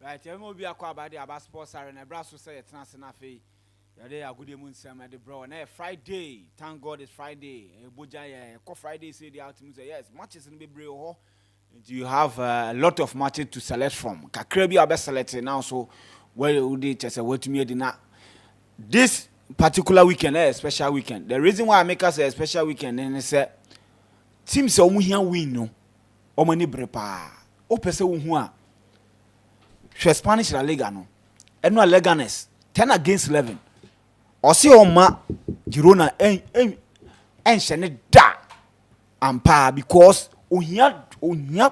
Right, you will be a quite about sports and a brass to say it's not enough. They are good moon some at the bro. And Friday, thank God it's Friday. Bujaya, Friday say the ultimate say yes, matches in the brio. You have a lot of matches to select from. Kakrebi are best selected now, so where you did just a word to me dinner. This particular weekend, a special weekend. The reason why I make us a special weekend is that teams so here win no. O mani brepa. O pese unhua. Spanish La Liga no. Eno Leganes 10 against 11. Osi oma Girona en shene da ampa because ohia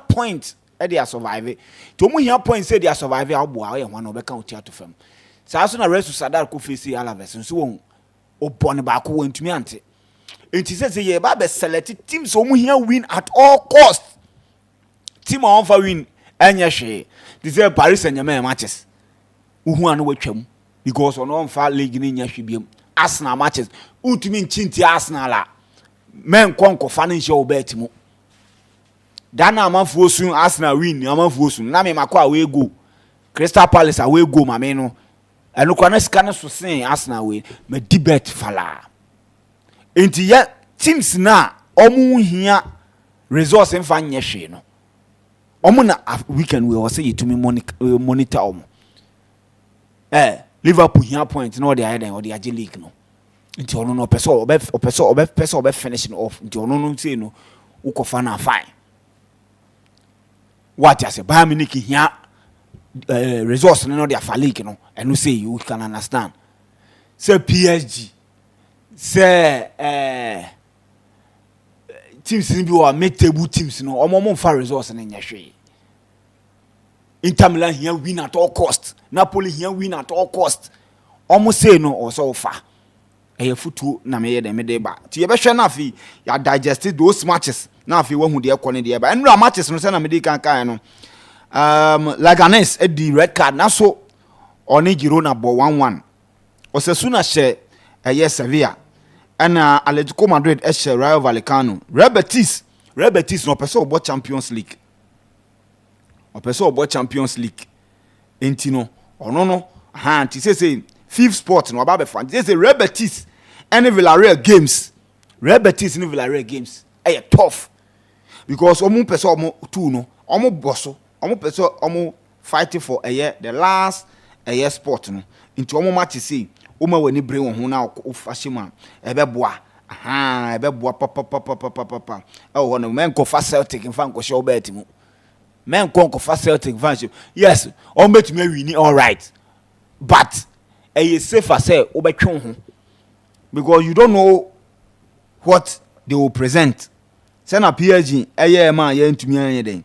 point e dey survive. To mo hia point say they are survive aboa e one obeka otia to fam. Sa so na Resu Sadar ko face Alaves nso won obone ba ko wantumi ante. Enti say ye ba be select teams so mo hia win at all cost. Team on for win enya hwe. This is Paris Saint-Germain matches. Uhu anu watwam because on fa league ni nya hwe biem. Arsenal matches. Utumi nchinti Arsenal la. Men konko fa ne hye obet mu. Dana amanfo sun Arsenal win, amanfo sun. Na me makwa away go. Crystal Palace away go ma me no. Eno kwa na sika na so sen Arsenal win. Me debate fala. Enti ya teams na omu hia resource mfa nya hwe no. Omo na weekend we say to me monitor omo. Liverpool here point no dey ahead or the AG league no. Nti ono no person obe finishing off. Nti ono no say no ukofa na fine. What I say Bayern Munich here resource no dey for league no. And you say you can understand. Say PSG say teams ni bi wa make table teams no omo fa resource na nya hwe. Inter Milan here win at all cost. Napoli here win at all cost. Almost say no or so far. Eye futu na me ye dem de ba. Ti ye be hwe na afi ya digest those matches. Na afi wo hu de ekọ ne de ba. Enra matches no say na me de kan no. Leganes e di red card na so oni Girona bo 1-1. Osasuna she eye Sevilla. And Atletico Madrid e she Rayo Vallecano. Real Betis no person obo Champions League. O person obo Champions League. Enti no ono ti say fifth spot no aba be fan. They say Real Betis and Villarreal games. Real Betis and Villarreal games. Tough. Because omo person omo two no. Omo bosso. Omo person omo fighting for the last spot no. Into omo match say omo wani bre won ho na o fashima ebe boa. Ebe boa papa. Oh no men go for Celtic in fan go show bet mu. Men conquer for Celtic fans. Yes, on bet me win all right. But safer say obetwe ho because you don't know what they will present. Say na PSG ma ye ntumi anye den.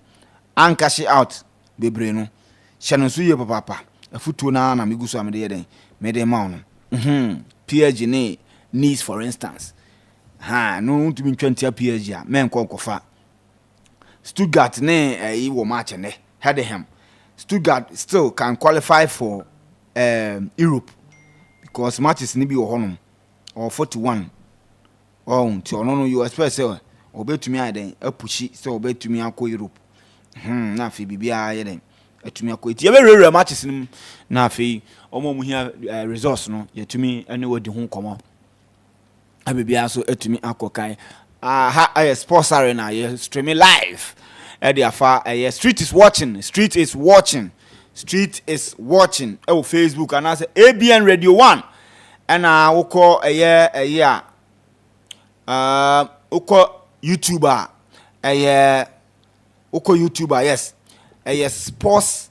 An cash out bebre no. Hye no so ye papa. Afutuo na miguso amede ye den. Me den ma no. PSG ne Nice for instance. No ntumi ntwantia PSG a men conquer fa. Stuttgart ne wo match ne Heidenheim. Stuttgart still can qualify for Europe because matches ni bi wo honum or 41. Ti ono no you expect say obetumi aden apushi say obetumi akọ Europe. Na afi bibia ye den atumi akọ ti ye be rere matches nim na afi omo mu hia resource no yetumi ene wodi ho komo. Abibia so atumi akọ kai. Sports arena streaming live. Street is watching. Oh, Facebook and I say ABN Radio 1. And we call YouTuber. YouTuber, yes. Sports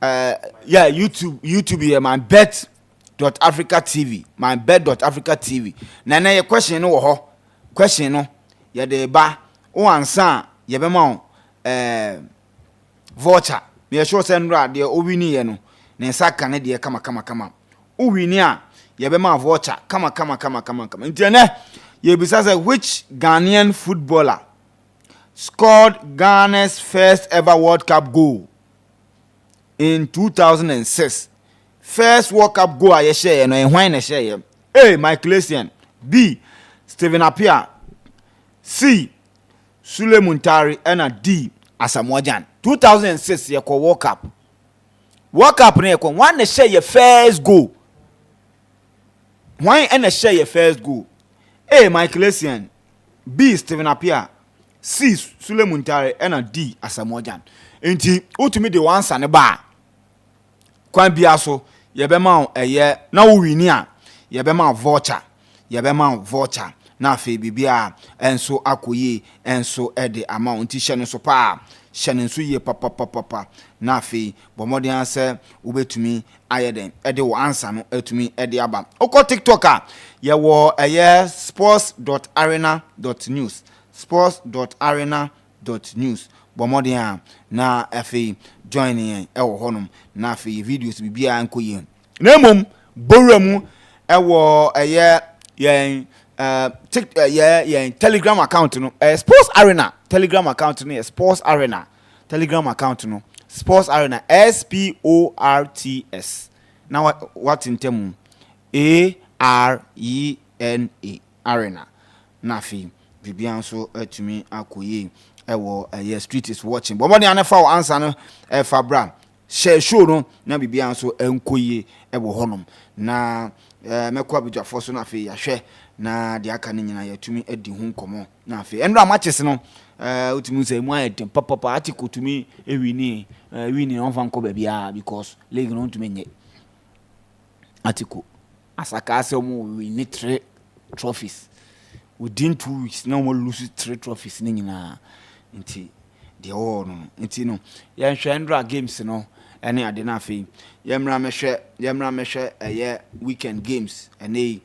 YouTube here, MYBET.AFRICA TV. MYBET.AFRICA TV. Na your question no question no ye de ba o ansa ye be ma voucher me sure say nra de o wini ye no ne nsa ka ne de kama o wini a ye be ma voucher kama ntene ye bisa say which Ghanaian footballer scored Ghana's first ever World Cup goal in 2006. First World Cup goal a ye share no en hwan na share ye. A. Michael Essien. B. Steven Appiah. C. Sule Muntari and D. Asamoah Gyan. 2006 ye ko World Cup. World Cup ne ko one na share your first goal. Why and share your first goal? A. Michael Essien, B. Steven Appiah, C. Sule Muntari, and D. Asamoah. Enti ultimately the ones and a bar. Kwan biaso yebema eye na wo wini a yebema voucher na afi bibia enso akoye enso ede amount hye no so pa hye no so ye papa na afi bomodin ase ubetumi ayeden ede wo answer no etumi ede aba okọ TikTok a ye wo eye sports.arena.news bomodin a na afi joining ewo honum na afi videos bibia ankoye na mom boramu ewo eye yen Telegram account no Sports Arena Telegram account no Sports Arena Telegram account no Sports Arena SPORTS now what in term ARENA Arena na fi bibia so atumi akoye ewo street is watching but money anafa answer no fabra share show no na bibia so enkoye ewo honum na mekwa abidwafo so na fe yahwe na de aka ne nyina yatumi adi hu nkomo na fe enra matches no utumi say mu ayedem papa article tumi ewini wini on fan ko bia because league no tumi nye article asaka ase mu win 3 trophies within 2 weeks na mo lose 3 trophies ne nyina nti de all no nti no ya hwe enra games no ene ade na fe yemra mehwe weekend games ene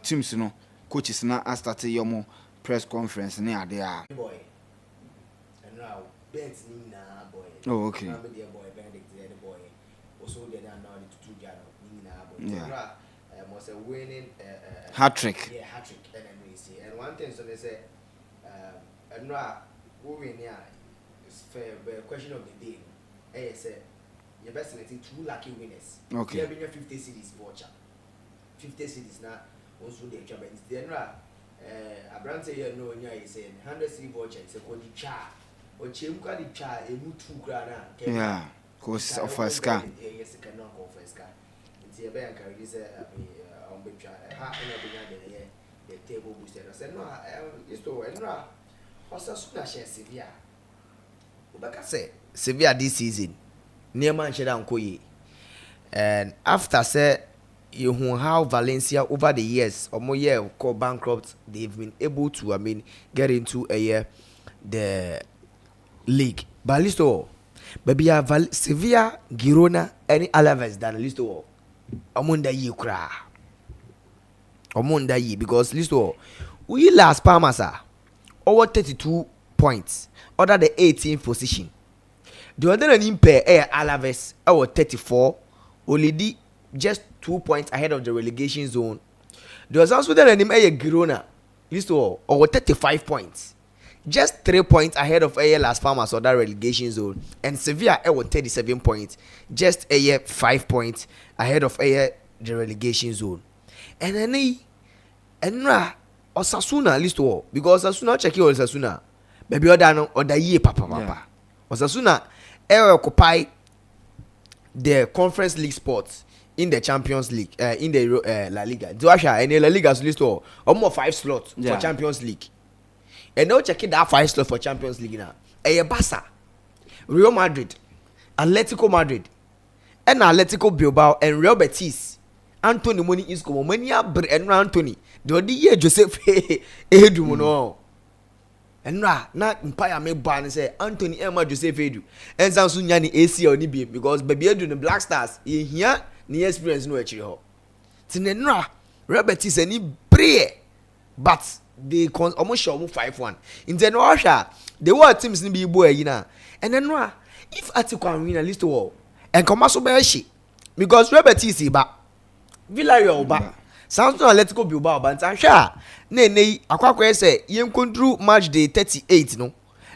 teams no coaches na start your press conference ne ade a boy and now bets ni na boy oh okay na be boy Benedict the boy also they are now the two jano ni na boy yeah was a winning hat-trick and one thing so they say and now we win here is fair question of the day say your best selecting 2 lucky winners okay you have 50 cities voucher 50 cities now also the job and then Abraham say you know nya is saying 100 city voucher is a kodi cha o chemka di cha emu 2 grana yeah cause of a scar yes can not go for scar it's a bank is on betcha ha na be the table booster say no is to enra Osasuna share Sevilla Obaka say Sevilla this season near Manchester and Koye and after say you how Valencia over the years or more year called bankrupt they've been able to get into a year the league but list all baby Sevilla Girona any Alaves than list all amunda ye cry amunda ye because list all we last Palmasa over 32 points other the 18th position the other than pair Alaves our 34 only just 2 points ahead of the relegation zone. There was also then name Girona, list all over 35 points, just 3 points ahead of Las Palmas or that relegation zone, and Sevilla was 37 points, just 5 points ahead of the relegation zone. And then Osasuna list all because Osasuna check your Osasuna, baby Odano or the year papa. Osasuna occupy the Conference League spots in the Champions League, in the La Liga. Duasha and La Liga list or more 5 slots for Champions League. And now check that 5 slots for Champions League now. Barca, Real Madrid, Atletico Madrid, and Atletico Bilbao and Real Betis. Anthony Money is come mania and Anthony. The year Joseph Edumuno. And na empire me ban say Anthony Emma Joseph Edu. And Sansunyani AC or Nibi because baby Edu the Black Stars in here. Ni experience no actually ho tinenra Robert is any pray but they almost show 5-1 in the no they were teams ni be boy yina and then if Atiku win at least all and come so be she because Robert is ba Villarreal ba sounds no Atletico Bilbao ba ntan hwa na akwakwa say yen kondru match day 38 no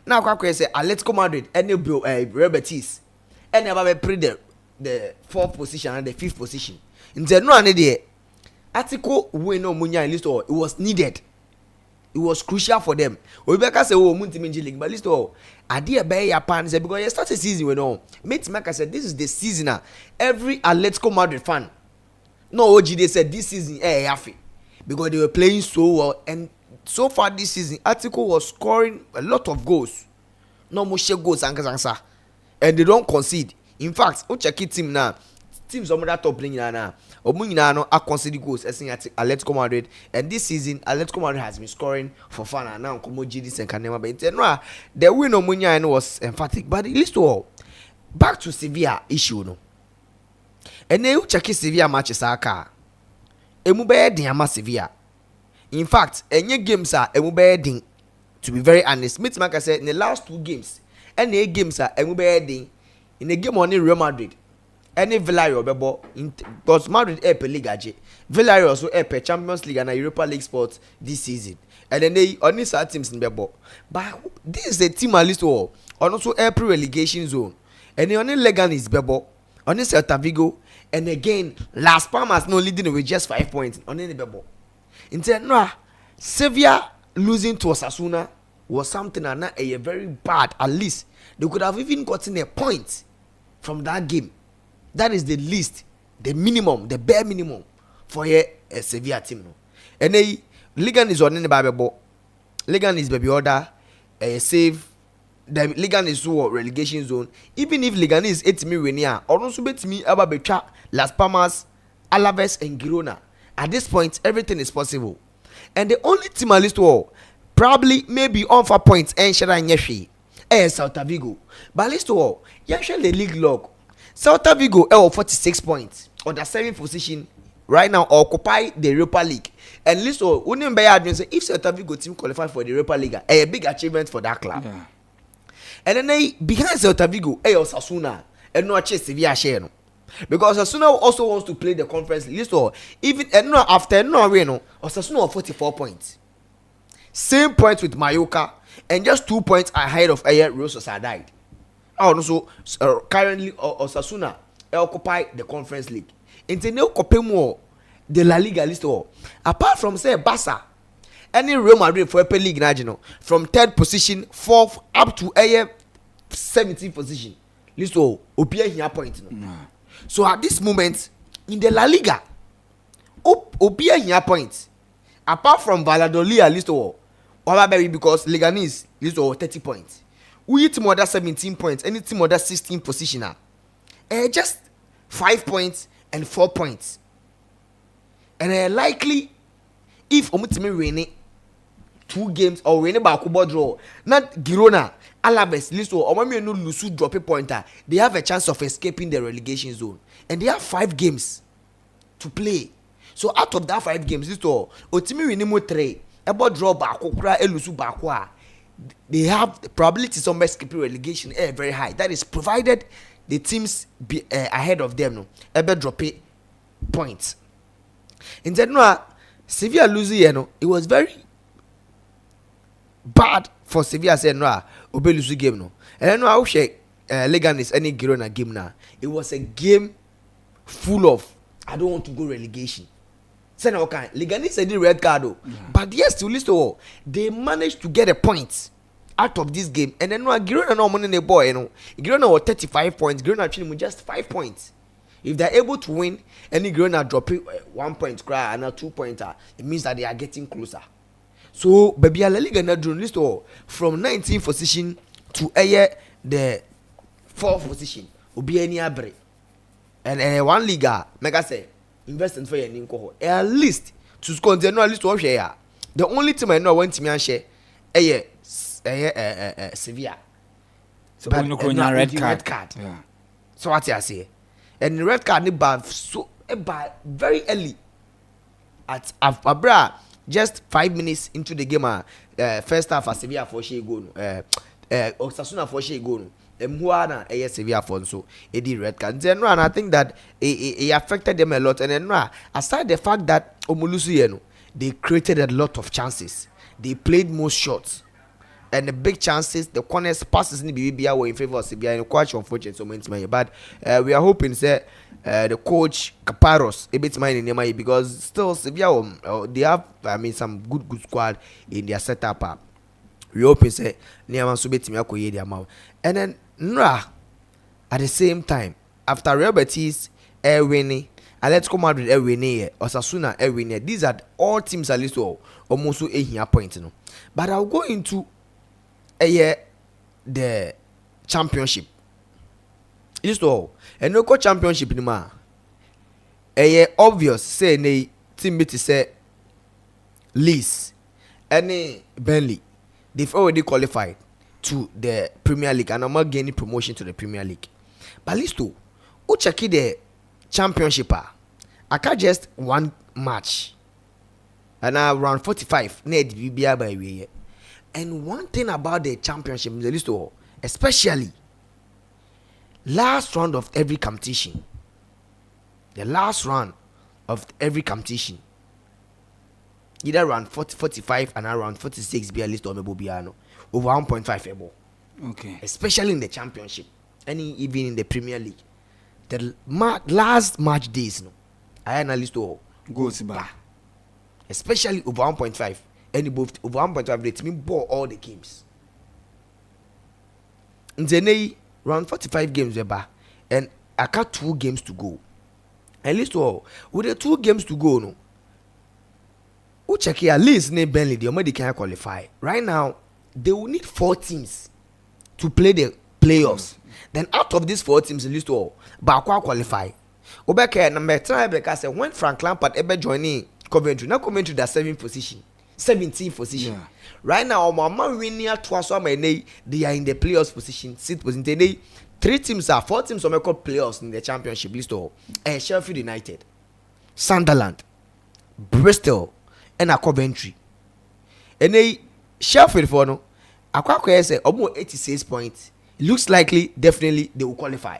na akwakwa say Atletico Madrid and Robert is and never be pre the 4th position and the 5th position. In the no there, article we no munya list or it was needed. It was crucial for them. Obeka say, "Oh, Muntiminji League," but listen, oh, idea by Japan say because you start a season, you know. Mate Maka said, "This is the season. Every Atletico Madrid fan, no OG, they said this season, happy because they were playing so well, and so far this season, Atletico was scoring a lot of goals, no more goals, and they don't concede. In fact, o check it team now." Teams some that top playing now. Omunyina no are conceding goals as at Atletico Madrid, and this season Atletico Madrid has been scoring for fun and now Komo GDs and Kanema. But the win Omunyina was emphatic. But at least all back to Sevilla issue no. And then you check Sevilla matches aka. Emube din Sevilla. In fact, any games are Emube din. To be very honest, Mitchell said in the last 2 games, any games are Emube din. In the game on Real Madrid. Any Villarreal bebo because Madrid per Liga J. Villarreal also per Champions League and Europa League sports this season. And then they only start teams in bebo. But this is a team at least all. And also April relegation zone. And the only Leganes bebo. Only Celta Vigo. And again, Las Palmas no leading with just 5 points. Only the bebo. Instead, no, Sevilla losing to Osasuna was something and not a very bad. At least they could have even gotten a point from that game. That is the least, the minimum, the bare minimum for a Sevilla team. No. And Ligan is on the Bible. Ligan is baby order, save. The Ligan is so relegation zone. Even if Ligan is 8 million, or also bet me about Betra, Las Palmas, Alaves, and Girona. At this point, everything is possible. And the only team at least probably maybe on 4 points and Shara and Yeshi, Celta Vigo. But at least Yasha the league log. Celta Vigo 46 points on the 7th position right now, occupy the Europa League. And listen, wouldn't be hard to say if Celta Vigo team qualify for the Europa League, a big achievement for that club. Yeah. And then they behind Celta Vigo, Osasuna, and no chase Sevilla share. Because Osasuna also wants to play the conference list, or even and no after no Reno, Osasuna 44 points. Same points with Mallorca, and just 2 points ahead of Real Sociedad. Also, currently Osasuna occupy the conference league. Internal Copemo, the La Liga list all. Apart from say Barca, any Real Madrid for a league national from 3rd position, 4th up to 17th position. List all Opia here point. So at this moment in the La Liga, Opia here point. Apart from Valladolid list all, because Leganés list all 30 points. We team other 17 points, any team other 16 positioner. Just 5 points and 4 points. And likely, if Omutimi win 2 games or win about Kubo draw, not Girona, Alaves, Listo, or Mami no Lusu drop a pointer, they have a chance of escaping the relegation zone. And they have 5 games to play. So out of that 5 games, Listo, Otimi win 3, about draw Bakokra, Elusu Bakwa. They have the probability of escaping relegation very high. That is provided the teams be ahead of them no ever drop a points. In general, Sevilla losing it was very bad for Sevilla. Say no, Obe lose game no. And I know how she Leganes any Girona game now. It was a game full of I don't want to go relegation. Say okay, Leganes said the red card but yes, to list all they managed to get a point out of this game. And then Girona no money in the boy, Girona was 35 points. Girona actually just 5 points. If they're able to win, any Girona drop 1 point, cry and a 2 pointer, it means that they are getting closer. So, baby, La Liga na list from 19th position to the 4th position. Obi any abre. And one Liga, mega say, invest for your name at least to continue at least to share. The only team I know want to share Sevilla. So but no red card. Yeah. So what I say? And the red card so very early at Abra just 5 minutes into the game. First half for Sevilla for she go. Osasuna for she go. Mhuana Sevilla for so it did red card. Then and I think that it affected them a lot. And then aside the fact that Omulusu they created a lot of chances. They played most shots. and the big chances, the corners, passes in the BBA were in favor of CBI and quite unfortunate so many. But we are hoping that the coach Caparos a bit mine in MYBET because still Sevilla they have some good squad in their setup. We hoping say Niaman so bit me their mouth. And then Nra at the same time after Real Betis winning, Atletico Madrid winning, Osasuna winning. These are all teams at least almost a point, you know. But I'll go into the championship. It's all and no championship anymore. Obvious say ne team meet say Leeds any Burnley they've already qualified to the Premier League and I'm not gaining promotion to the Premier League. But least who check the championship I can't just one match and now around 45 need be by way. And one thing about the championship is the list especially last round of every competition. The last round of every competition. Either around 40, 45 and around 46 be a list of Mebobiano. Over 1.5 able. Okay. Especially in the championship. And even in the Premier League. The last match days, no. I analyst goes back. Especially over 1.5. And both over 1.5 rate mean ball all the games. In the round 45 games and I got 2 games to go. At least with the 2 games to go, no. Who check here? At least name Burnley, they already can qualify. Right now, they will need 4 teams to play the playoffs. Then out of these 4 teams, at least Bakwa qualify. Obeke number 3 because say when Frank Lampard ever joining Coventry, now Coventry that 17th position. Yeah. Right now, Mama winning twice they are in the playoffs position, 6th position. 3 teams are 4 teams are called playoffs in the championship list. Sheffield United, Sunderland, Bristol, and Coventry. And they Sheffield for no, Aqua say almost 86 points. It looks likely, definitely they will qualify.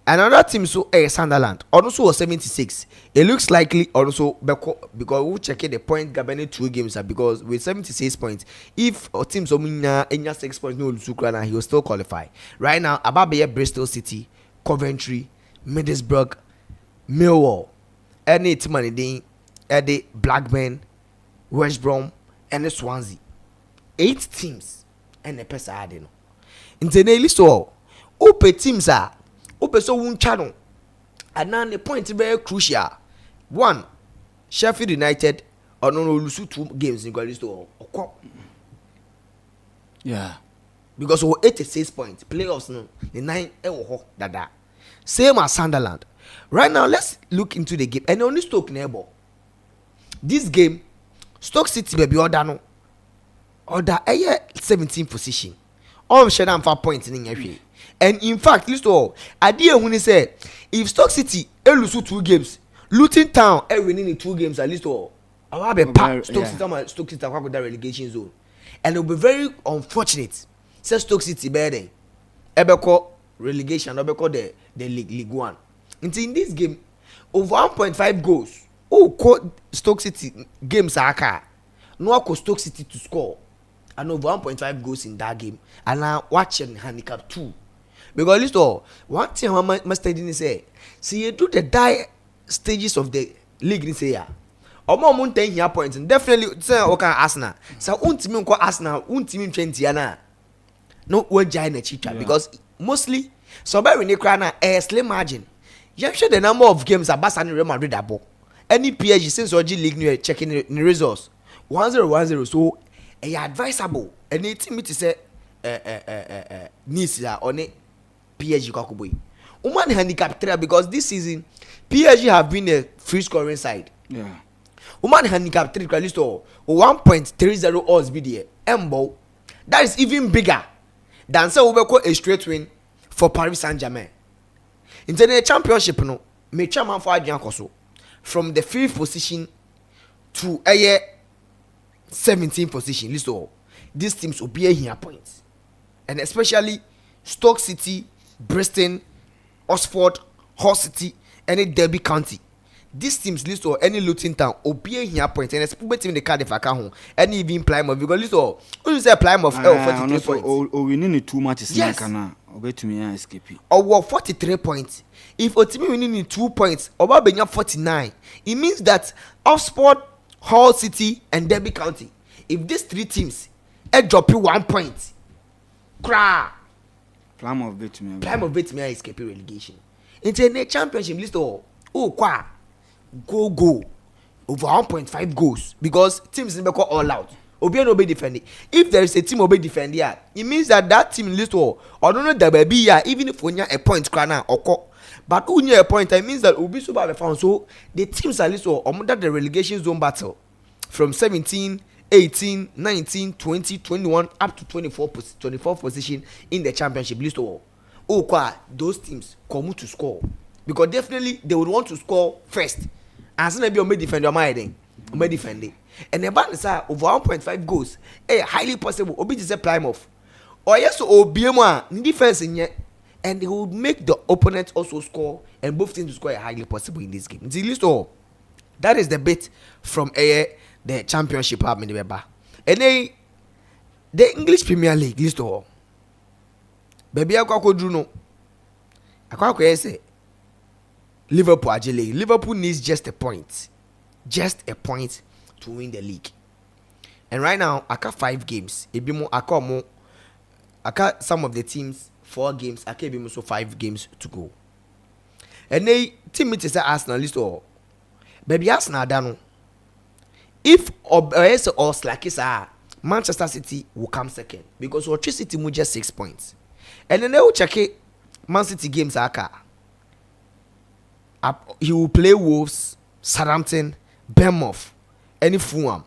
Another team Sunderland also was 76. It looks likely also because we check the point governing 2 games because with 76 points, if a team in 6 points no Lusukrana, he will still qualify. Right now, Ababe, Bristol City, Coventry, Middlesbrough, Millwall, any team Eddie, Blackburn, West Brom, and the Swansea. 8 teams and the person adding. In the list open teams are open so one channel and now the point very crucial. 1 Sheffield United or no lose 2 games in list yeah, because we 86 points playoffs no the 9 dada same as Sunderland. Right now let's look into the game and only Stoke neighbor this game Stoke City baby order 17th position all share them 5 points in every. And in fact, list all idea when he said if Stoke City lose 2 games, Luton Town winning 2 games at least all. I have a pack Stoke City with that relegation zone, and it will be very unfortunate. Say Stoke City better Ebeko relegation, Ebeko the League 1. Until in this game, over 1.5 goals. Stoke City games are car. No Stoke City to score. And over 1.5 goals in that game. And now watching handicap 2. Because list all one thing I must say, see you do the die stages of the league in say ya. Or more 10 here points and definitely say okay Arsenal. So team ko Arsenal, team 20 ana. No one giant cheater because mostly so by when you cry a slim margin. You sure the number of games are Barca and Real Madrid abo. Any PSG since OG league new checking the results. 1-0 so advisable any team to say Nice on it PSG Kakuboy. Woman handicap 3 because this season PSG have been a free scoring side. Yeah. Woman handicap 3 list 1.30 odds be there. Embo that is even bigger than say we call a straight win for Paris Saint-Germain. In the championship no, me chairman for Adrian Koso from the 5th position to 17th position list all. These teams will be here points. And especially Stoke City, Bristol, Oxford, Hull City, and Derby County. these teams list or any Luton Town obey here point and especially team the Cardiff account any even Plymouth because list or who say Plymouth 43 points. Oh, we need too much is yes. Obey to me escape. Or 43 points. If a team winning 2 points, or Benya 49, it means that Oxford, Hull City, and Derby County, if these 3 teams drop you 1 point, cry. Plymouth bet me. Plymouth bet me escape relegation. Into the championship list or qua go over 1.5 goals because teams in all out. Obi no be defending. If there is a team obey defend here, it means that team list or don't know there be here even if we a point crana or but when you a point, it means that Obi so bad found. So the teams are list or under the relegation zone battle from 17, 18, 19, 20, 21 up to 24 position in the championship list or those teams come to score because definitely they would want to score first. As soon as you defend your mind, you defend. And the band is over 1.5 goals. Highly possible. Obi is a Plymouth. Or yes, Obi defense in yet, and they will make the opponent also score, and both teams score highly possible in this game. The list all that is the bit from the championship in the Weber. And the English Premier League list all. Baby, I say Liverpool League. Liverpool needs just a point. Just a point to win the league. And right now, I got 5 games. I got some of the teams 4 games. I can also 5 games to go. And they team meet is Arsenal list or baby Arsenal dano. If or slack is Manchester City will come second because City will just 6 points. And then they will check it. Man City games he will play Wolves, Southampton, Bournemouth, any Fulham.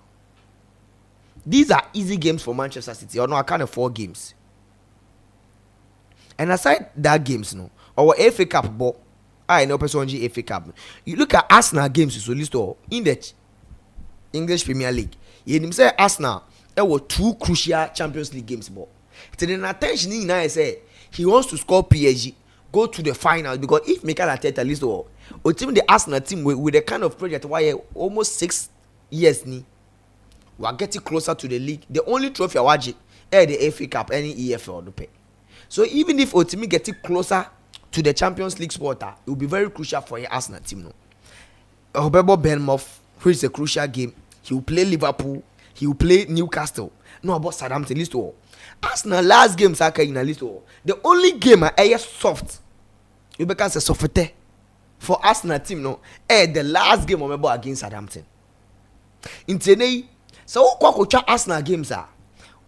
These are easy games for Manchester City. Or no, I can't afford games. And aside that games, no, our FA Cup, but I know personally FA Cup. You look at Arsenal games, so list all in the English Premier League. You say Arsenal, there were 2 crucial Champions League games, but to the attention in I say he wants to score PSG, go to the final because if Mikel Arteta list all, or team the Arsenal team with the kind of project why almost 6 years ni, we are getting closer to the league. The only trophy I watch the FA Cup, any EFL no pay. So even if Otimi getting closer to the Champions League spot, it will be very crucial for your Arsenal team. No, Obebo Bournemouth, which is a crucial game. He will play Liverpool. He will play Newcastle. No about Southampton list all. Arsenal last game Saka in a list all. The only game I soft. You become a soft for Arsenal team. No, the last game remember against Southampton. In today, so what Arsenal games are.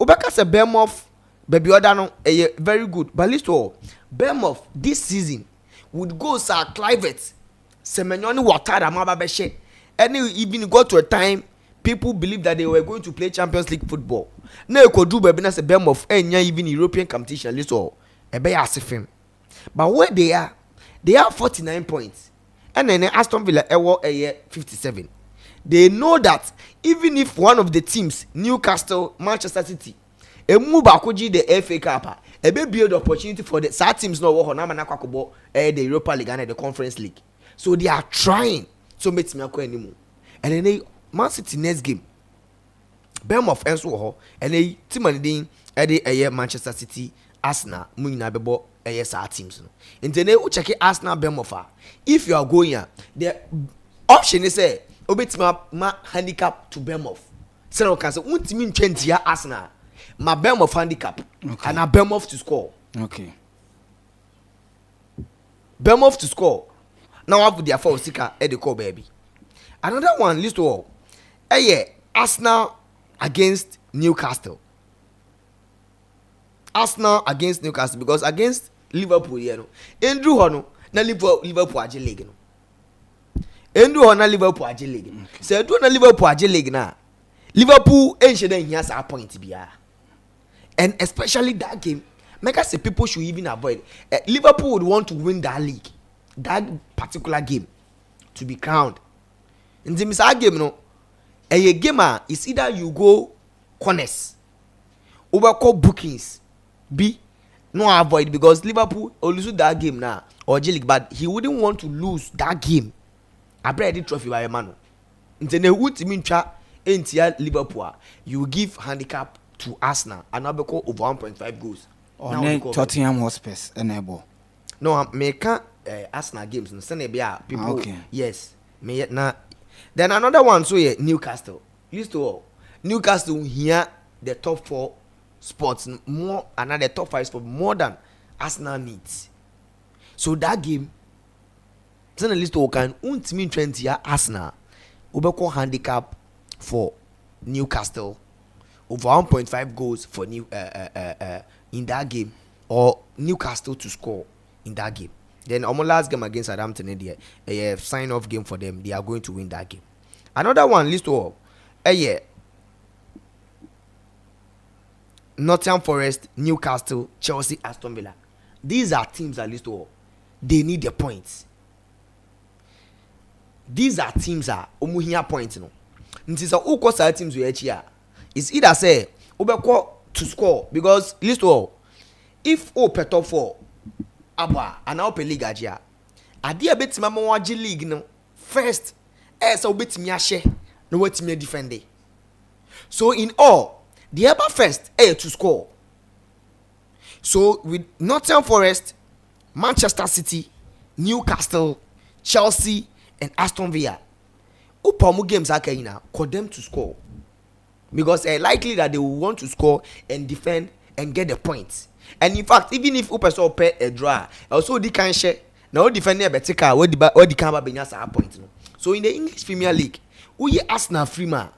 Obeka se Bournemouth. Baby Odano, very good. But list all, Bournemouth this season would go Sir Clivet, Semenyoni Watara Mababeshe. And even got to a time people believe that they were going to play Champions League football. Now you could do baby na se Bournemouth and even European competition list all. Ebe asifim. But where they are 49 points. And then Aston Villa 57. They know that even if one of the teams, Newcastle, Manchester City, a move bakoji the FA Cup, a be build opportunity for the sad teams no work on the Europa League and the Conference League. So they are trying to make me anymore. And then they Man City next game. Bournemouth and so and they team and Manchester City, Arsenal, Munina Bebo, ASR teams. And then they will check Arsenal Bournemouth. If you are going here, the option is say obey my handicap to Bournemouth. So can say one team change here Arsenal. My Bournemouth handicap and a Bournemouth to score. Okay. Bournemouth to score. Now I have their four sticker at the call baby. Another one list all. Arsenal against Newcastle. Arsenal against Newcastle because against Liverpool you know. Andrew Hono na Liverpool aje league no. Andrew Hono na Liverpool aje league. Say do na Liverpool aje league na. Liverpool enche den here sa point bia. And especially that game, make us say people should even avoid. Liverpool would want to win that league, that particular game, to be crowned. In the misal game, no, a gamer is either you go corners, overcall bookings, no avoid because Liverpool will lose that game now or J League, but he wouldn't want to lose that game abred the trophy by a man nti na wutimi ntwa entia Liverpool you give handicap to Arsenal and now become over 1.5 goals on Tottenham Hotspurs enable no me can Arsenal games no say be people okay. Yes me na then another one so yeah Newcastle used to all Newcastle here the top 4 spots more another top 5 spots more than Arsenal needs. So that game, then at least we can untimi 20 Arsenal. Ubeko handicap for Newcastle over 1.5 goals for in that game or Newcastle to score in that game. Then our last game against Southampton, a sign off game for them. They are going to win that game. Another one list of Nottingham Forest, Newcastle, Chelsea, Aston Villa. These are teams that list all. They need the points. These are teams that omuhiya points no. Nti sa uko sa teams we here. It's either say obeko to score because list all. If o pe top 4 aba and now pe league ajia. Ade abetima mo wage league no. First so obetimi ahye no wetimi defend it. So in all the ever first to score. So with Nottingham Forest, Manchester City, Newcastle, Chelsea, and Aston Villa, upamu games are now for them to score because likely that they will want to score and defend and get the points. And in fact, even if upaso pay a draw, also they can share now defend a better car what the camera be a point. So in the English Premier League, we Arsenal Freeman,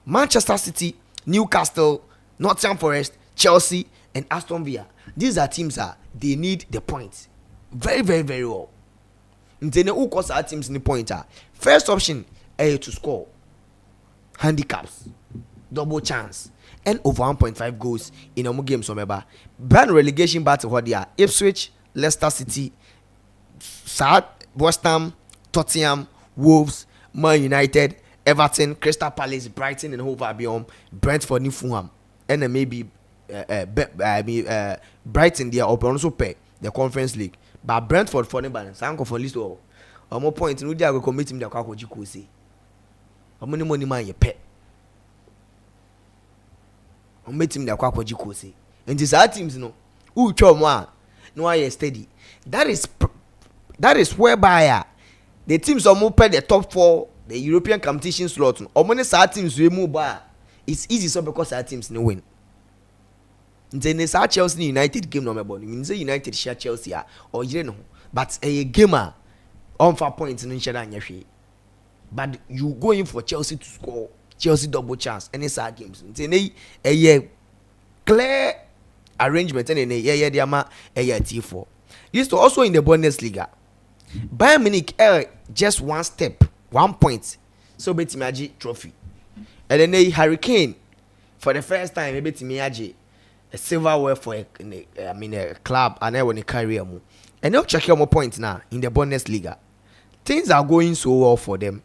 Manchester City, Newcastle, Nottingham Forest, Chelsea, and Aston Villa. These are teams that they need the points very, very, very well. Ntene who cause our teams in the pointer. First option to score, handicaps, double chance, and over 1.5 goals in a games. Remember, brand relegation battle what they are: Ipswich, Leicester City, South West Ham, Tottenham, Wolves, Man United, Everton, Crystal Palace, Brighton and Hove Albion, Brentford, New Fulham, and then maybe Brighton they are also pay the Conference League. But Brentford for the balance, I'm for list all. More points in the commit him the Kakoji say. How many money man you pay? I met him the Kakoji say. And these are teams no. Who chom one? No I steady. That is whereby the teams are more pay the top 4. The European competition slot. Or many sad teams we move by. It's easy so because our teams no win. Then it's Chelsea United game number one. Means United share Chelsea or you know. But a gamer on 4 points in share and yashi. But you go in for Chelsea to score. Chelsea double chance. And it's our games. Then a clear arrangement and a diama a T4. This also in the Bundesliga. Bayern Munich just one step. 1 point, so betimiaji trophy, and then a Hurricane for the first time maybe betimiaji a silverware for a club and I want to carry them. And now check more points now in the Bundesliga. Things are going so well for them,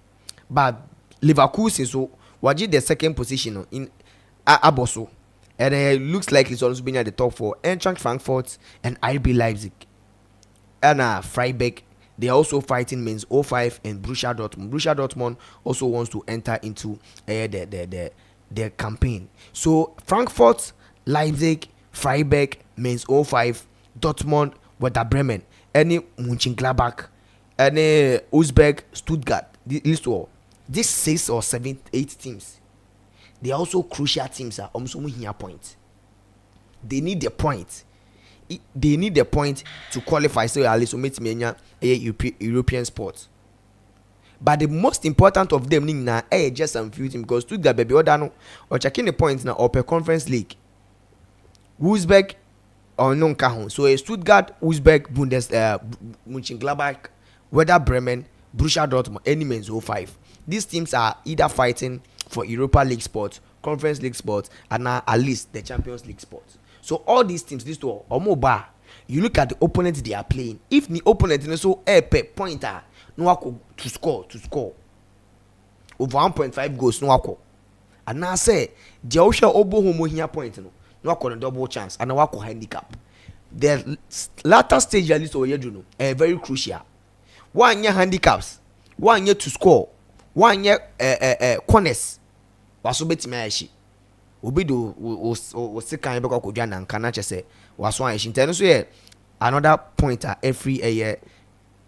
but Leverkusen so waji the second position in Aboso, and it looks like it's also been at the top 4. Eintracht Frankfurt and RB Leipzig, and Freiburg. They are also fighting Mainz 05 and Borussia Dortmund. Borussia Dortmund also wants to enter into the campaign. So Frankfurt, Leipzig, Freiburg, Mainz 05, Dortmund, Werder Bremen, any Mönchengladbach, any Augsburg, Stuttgart. List all. These 6 or 7, 8 teams. They are also crucial teams. Points. They need the points. They need the point to qualify so at least meet me European sports. But the most important of them now just some few teams because Stuttgart baby or checking the points now per Conference League. Wolfsburg or non kahun. So Stuttgart, Wolfsburg, Mönchengladbach, Werder Bremen, Borussia Dortmund, any Mainz 05. These teams are either fighting for Europa League spots, Conference League spots, and now at least the Champions League spots. So all these teams, this to Omoba, you look at the opponent they are playing. If the opponent is so pointer, no to score over 1.5 goals, no wako. And now say the Osha Obo homo here point no wako double chance and no wako handicap. The latter stage at least over very crucial. One year handicaps one year to score, one year corners waso betimi ayeshi obi do o sekan be kwa kodwa nanka na chese waso ayeshi nteno so ye another pointer every year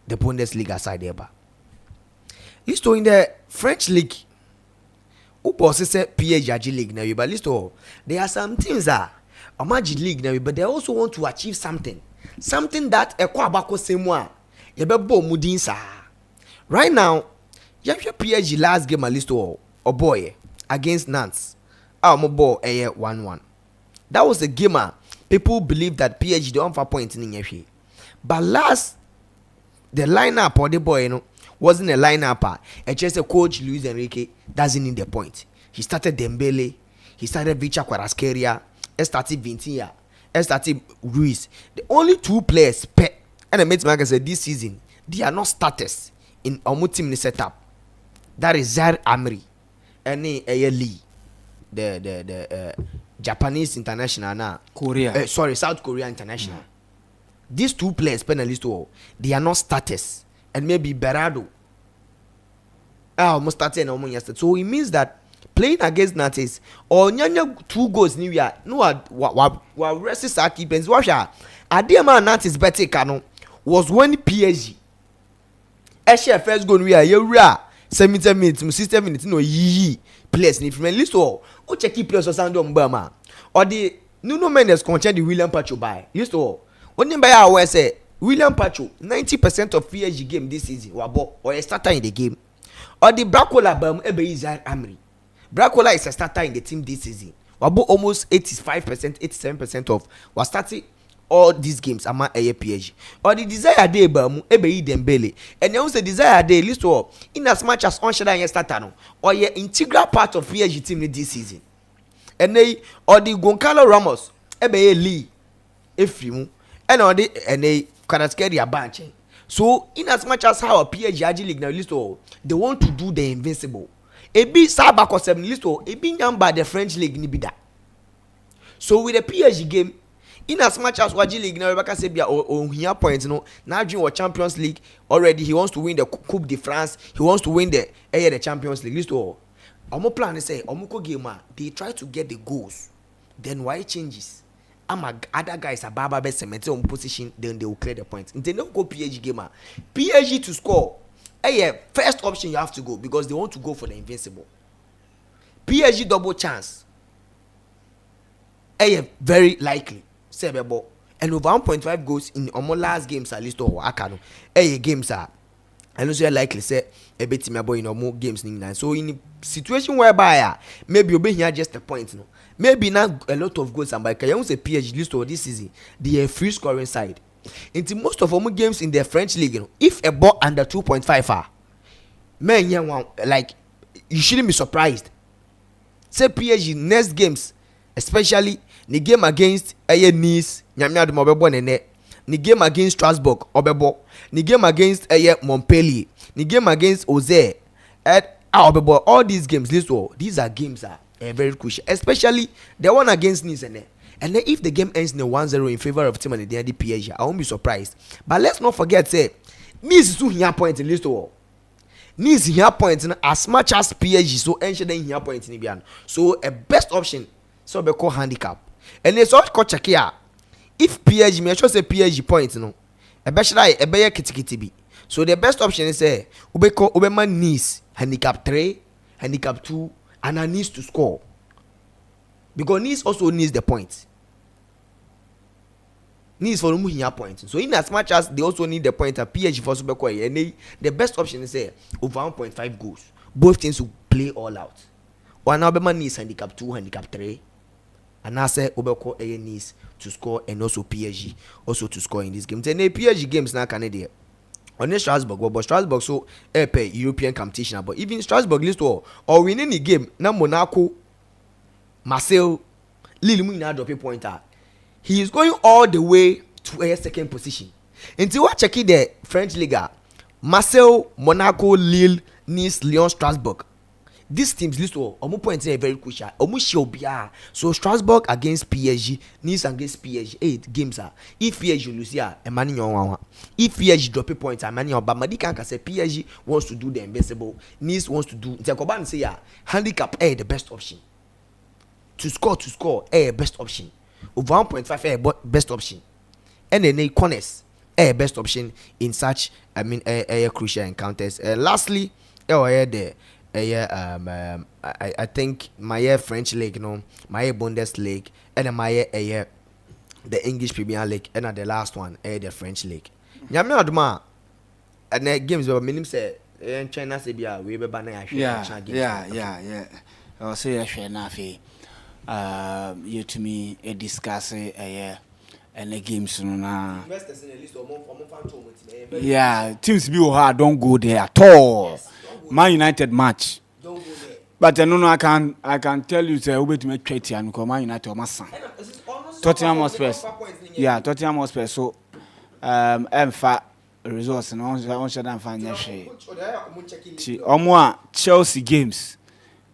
the Bundesliga side eba. Listo in the French league upo se PSG league na but listo there are some things that a magic league na but they also want to achieve something that ekwa abako semwa yebebo mudin sa. Right now you have PSG last game a listo or boy against Nantes. Our ball 1-1. That was a game people believe that PSG don't have point in here. But last the lineup or the boy, you know, wasn't a lineup. It's just a coach Luis Enrique doesn't need the point. He started Dembele, he started Vicha Kvaratskhelia, he started Vintia, he started Ruiz. The only two players and the mates like said this season they are not starters in our team setup. That is Zaire Emery and Lee, the Japanese international now. South Korea international. These two players, penalist, they are not starters, and maybe Berardo. Almost started and yesterday. So it means that playing against Nantes or nyanya 2 goals New Year. No, what resist our keepers. Washa, Adema Nantes better cano was when PSG. Eshe first goal New Year. You 70 minutes, 60 minutes. No players ni from list o check players or sound on Burma or the Nuno Mendes content the William Pacho by list o only by our say William Pacho 90% of PSG game this season or a starter in the game or the Bracola Bam Ebe Zaire Emery. Bracola is a starter in the team this season. Wabo almost 85%, 87% of was starting all these games ama PSG or the desire day Bam Ebe Dembele and they also desire day list all in as much as on shada starter no or ye integral part of PSG team this season and they or the Goncalo Ramos Ebe Lee Efrimu and or the and they Kvaratskhelia bench. So in as much as how a PSG league now list all they want to do the invincible ebi sabako 7 list all ebi nyamba the French league ni bida. So with the PSG game in as much as Waji League now Rebecca said on here points now during Champions League already he wants to win the Coupe de France, he wants to win the Champions League. List all omo plan say omo game they try to get the goals, then why changes other guys are baba best cement on position, then they will clear the points. They don't go PSG gamer PSG to score first option you have to go because they want to go for the invincible. PSG double chance very likely and over 1.5 goals in almost last games at least or akano games are and also likely say a bit in more games so in a situation whereby maybe you'll be here just a point maybe not a lot of goals and by can say PSG list or this season the free scoring side into most of our games in the French league if a ball under 2.5 man like you shouldn't be surprised say PSG next games especially the game against Nice, Nyamia Mobebo Nene, the game against Strasbourg, Obebo, the game against Montpellier, the game against Auxerre, Obebo, all these games, these are games are very crucial, especially the one against Nice. And then if the game ends in a 1-0 in favor of team and the PSG, I won't be surprised. But let's not forget, say, Nice is 2 here points in list. Nice here points as much as PSG, so ensure they here points in Ibian. So a best option, so be called handicap. And it's all check here. If PSG, me sure say PSG points, especially a better kitikiti. So the best option is say Ubema Nice handicap 3, handicap 2, and a Nice to score. Because Nice also needs the points. Nice for here points. So in as much as they also need the point, a PSG for Super and the best option is say over 1.5 goals. Both teams will play all out. Or now Ubema Nice handicap 2, handicap 3. And I say Obeko Nice to score and also PSG also to score in this game. Then the PSG games now Canada. On Strasbourg, but Strasbourg so pay European competition. But even Strasbourg list or winning the game now Monaco, Marseille, Lille Muna drop a pointer. He is going all the way to a second position. Until what checking the French Liga, Marseille, Monaco, Lille, Nice, Lyon, Strasbourg. these teams list omo points are very crucial. Omo share obia. So Strasbourg against PSG, Nice against PSG, 8 games are. If PSG lose here, a money on. If PSG drop a point, a money on. But Madi can say PSG wants to do the invincible. Nice wants to do. Jacoban say handicap the best option. To score best option. Over 1.5 best option. And then corners best option in such crucial encounters. Lastly, I think my French league, my Bundesliga, and my the English Premier League, and the last one the French league. Nyame aduma and the games were minimum say China say bia we be ban yeah. I say I share na fe you to me discuss and the games na investors in the list of teams be hard don't go there at all. Yes, Man United match. Don't go there. But I can tell you say we to make 20 and because Man United or Massa. Tottenham Hotspur. Yeah, Tottenham Hotspur. So fa results no on share dan fa nya hwe. Omo Chelsea games,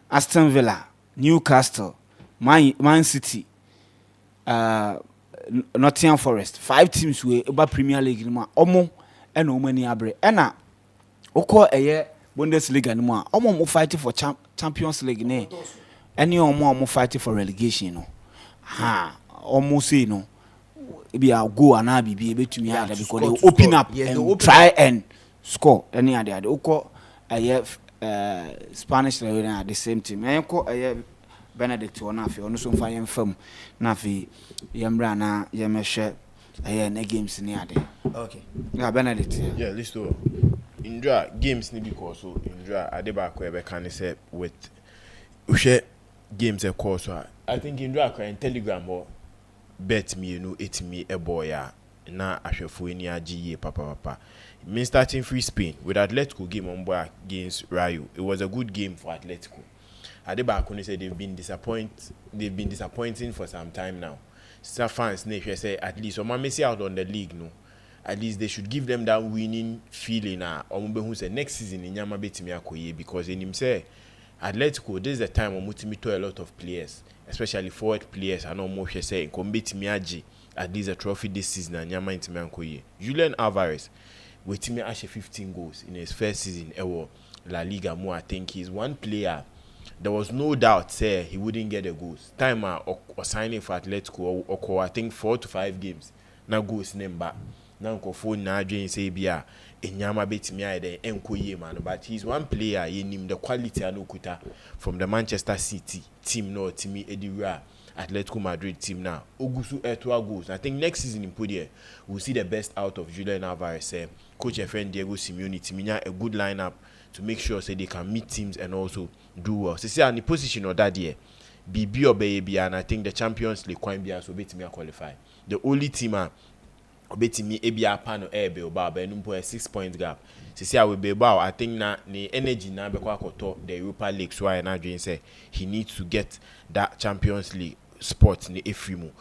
Aston Villa, Newcastle, Man City, Nottingham Forest. 5 teams we about Premier League no omo e no mani abre. E na okọ Bundesliga no mo omo fighting for Champions League ne. Any omo fighting for relegation no. Almost say no. Maybe I'll go and I'll be between me because they open up and try and score any other. They call Spanish at the same team. I call Benedict or Nafi on some fire firm Nafi Yambra na Yamesha games near there. Okay. Yeah, Benedict. Yeah, let's do Indra games ni because so Indra Adeba Kwebe can say with Ushe games of course. I think Indra can Telegram or bet me it me a boy na ahwefo ni agiye papa. Me starting free Spain with Atletico game on boy against Rayo. It was a good game for Atletico. Adeba Kone said they've been disappointing for some time now. Some fans nature say at least or miss out on the league no. At least they should give them that winning feeling who say next season in Yama betimi akoye because in him say Atletico this is the time omutimi to a lot of players especially forward players and almost say betimi agi at least a trophy this season and Yama intimi akoye. Julian Alvarez wetimi ashe 15 goals in his first season ever La Liga mo. I think he's one player there was no doubt say he wouldn't get the goals. Time or signing for Atletico or I think 4 to 5 games. Now goals name back. Now phone na adwen say bia enyama betimi ayede enkoye man but he's one player yenim the quality anokuta from the Manchester City team no timi ediwa Atletico Madrid team now ogusu etwa goals. I think next season in Podier we'll see the best out of Julian Alvarez. Coach friend Diego Simeone timinya a good lineup to make sure say they can meet teams and also do well. So say on the position of that year BB or baby and I think the Champions League quite be so betimi qualify. The only team betimi ebia pano Bilbao be numpo a 6 point gap. See how we Bilbao I think na the energy na be kwa koto the Europa League so I na dream say he needs to get that Champions League spot ni Efrimu.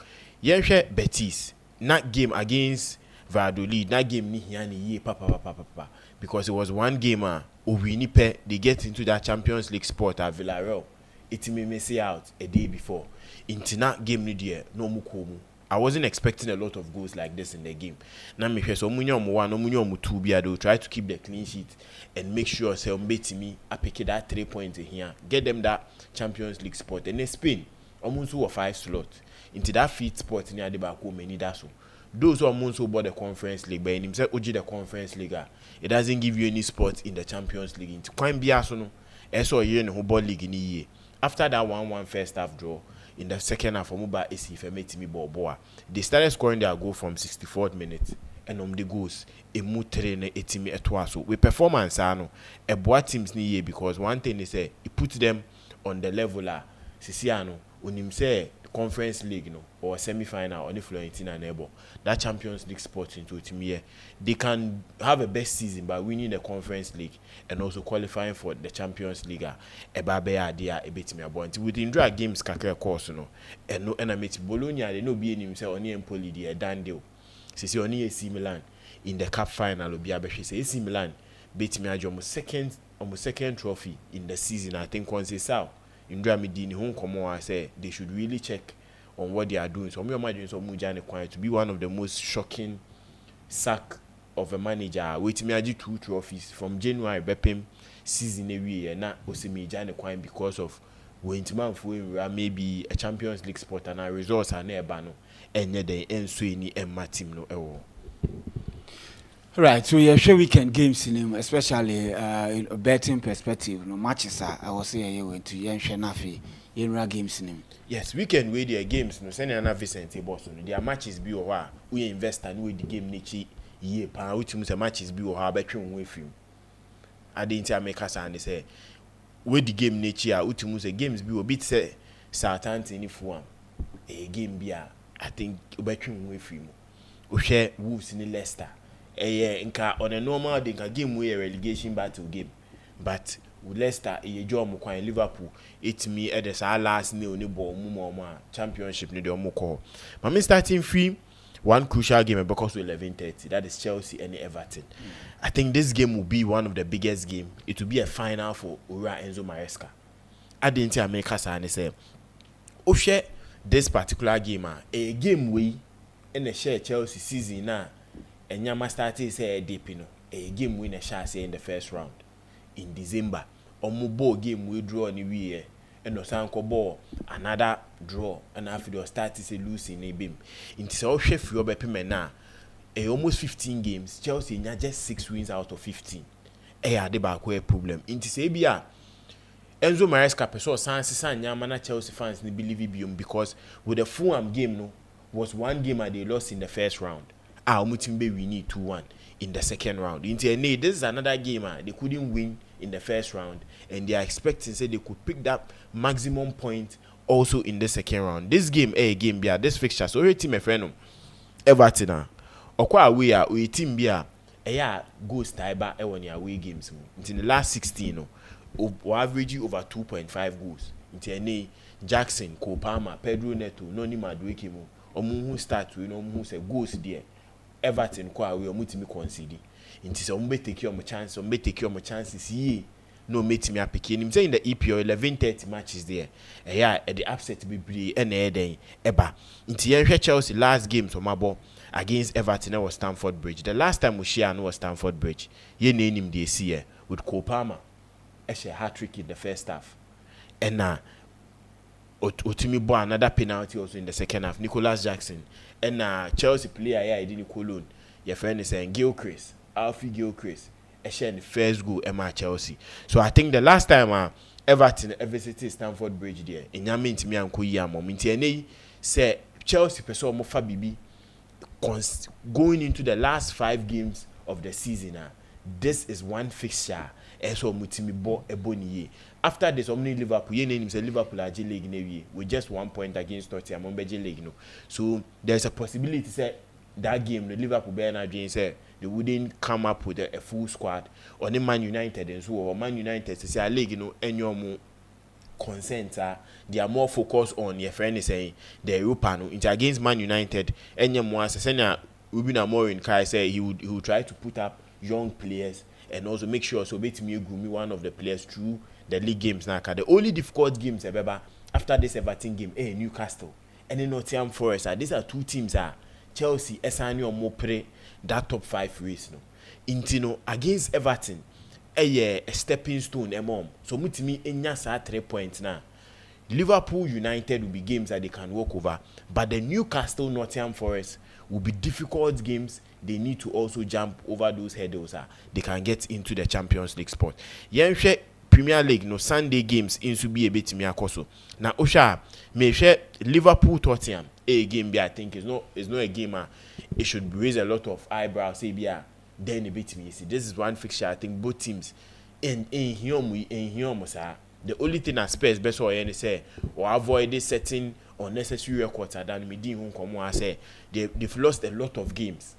Yenhwe Betis na game against Valladolid na game ni hia ni ye papa because it was one game Owinipe they get into that Champions League spot at Villarreal. It may miss out a day before. Into that game ni there no mukomu. I wasn't expecting a lot of goals like this in the game. Now me so munyo mo 1 munyo mo 2 bia do try to keep the clean sheet and make sure say me I pick that 3 points in here. Get them that Champions League spot and in Spain almost 5 slots into that fifth spot near the back home any that so. Those who almost bought the Conference League but in himself Oji the Conference League it doesn't give you any spot in the Champions League. Into quite bia so no. Eso year no ball league in year. After that 1-1 first half draw in the second half, they started scoring their goal from 64th minute, and the goals, a mutre etimi etwaso. With performance, a boy teams ni because one thing is it puts them on the level Sisiano, when him say Conference League or semi-final on the Florentina neighbor that Champions League spot into team they can have a best season by winning the Conference League and also qualifying for the Champions League with Indra games kakra course and I met Bologna they no be himself on Empoli done deal. Sisi oni AC Milan in the cup final obi abehwe say AC Milan beat me almost second trophy in the season. I think once it's out in Dramedy home come on, I say they should really check on what they are doing. So me imagine so Mujane Kwai to be one of the most shocking sack of a manager. Wait me aji 2 trophies from January Bepem season every year na Osimi Jane Kwai because of when man for maybe a Champions League spot and our results are nearby no and yet they end so any Emma team no ewo. Right, so yeah, sure weekend games in him, especially in a betting perspective. No matches are I was saying you went to Yansha Nafi in games in him. Yes, weekend with their games no send another Vicente Boston. Their matches be or we invest and we the game nichi ye pa which means matches be or how between with him. I didn't make us and they say with the game nature which means games be a bit say Southampton if one a game be I think between with him. We share Wolves in Leicester. Nka on a normal day game we a relegation battle game, but with Leicester a draw mo kwan Liverpool it me at the last nil ni ball mo championship ni de mo call. But me starting free one crucial game because we 11:30 that is Chelsea and Everton. I think this game will be one of the biggest game. It will be a final for Ura Enzo Maresca. I didn't make us and say oh share this particular game a game we in the share Chelsea season now. And Yama started say deep a game winner shall say in the first round in December. Omubo game we draw any way and no sanko ball another draw and after the start is a losing a beam. In so chef your now a almost 15 games. Chelsea just 6 wins out of 15. The back problem. In Tisabia Enzo Maresca person San Yamana Chelsea fans ni believe it because with the Fulham game no was one game they lost in the first round. We need 2-1 in the second round. This is another game they couldn't win in the first round, and they are expecting say they could pick that maximum point also in the second round. This game, this fixture. So your team, my friend, Everton, or we team goes tiber on your away games. In the last 16, we average over 2.5 goals. In Jackson, Kopama, Pedro Neto, Noni Madueke, who start who say goals there. Everton kwa we omutimi concede nti se ombe take your chances ye no meti me apike nim say in the EPL 11:30 matches there at the upset be bre na den eba nti yen hwe Chelsea last game so mabo against Everton was Stamford Bridge. The last time we share no was Stamford Bridge ye na nim dey see with Kopama a hat-trick in the first half and na Otimi bo another penalty also in the second half. Nicholas Jackson and Chelsea player here in Cologne. Your friend is saying Gilchrist, Alfie Gilchrist. The first goal Emma Chelsea. So I think the last time Everton visited Stamford Bridge there in Yamin to me and Koya moment. Say Chelsea person mo fa bibi going into the last 5 games of the season. This is one fixture. So mutimi bo eboniye. After this, omni Liverpool, ye name say Liverpool are league nevi with just 1 point against Tottenham on Beji league no. So there's a possibility say that game the Liverpool Bernard James say they wouldn't come up with a full squad or the Man United and so or Man United say a league any more consent they are more focused on your friend is saying the Europa no into against Man United any more say Ruben Amorim Kai say he would try to put up young players and also make sure so bet me one of the players through the league games now. The only difficult games after this Everton game, Newcastle and then Nottingham Forest. These are 2 teams Chelsea, Esani or Mopre, that top 5 race no. Intino against Everton, a stepping stone mom. So mutimi enya 3 points now. Liverpool United will be games that they can walk over, but the Newcastle Nottingham Forest will be difficult games. They need to also jump over those hurdles. They can get into the Champions League spot. Yenhwe Premier League no Sunday games into be a bit me akoso. Na Osha me share Liverpool Tottenham a game I think is not a game it should raise a lot of eyebrows say then a bit me see this is one fixture I think both teams in here sir. The only thing that Spurs best or any say or avoid this setting unnecessary records than me din home come I say they've lost a lot of games.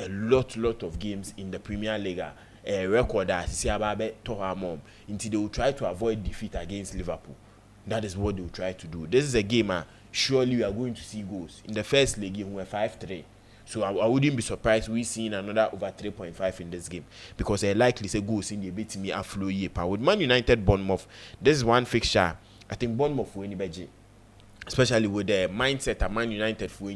A lot of games in the Premier League. A record that Siababe told mom until they will try to avoid defeat against Liverpool. That is what they will try to do. This is a game surely we are going to see goals. In the first leg game we were 5-3. So I wouldn't be surprised we seeing another over 3.5 in this game, because I likely say goals in the bit me a flow year. With Man United Bournemouth, this is one fixture. I think Bournemouth will anybody, especially with the mindset of Man United for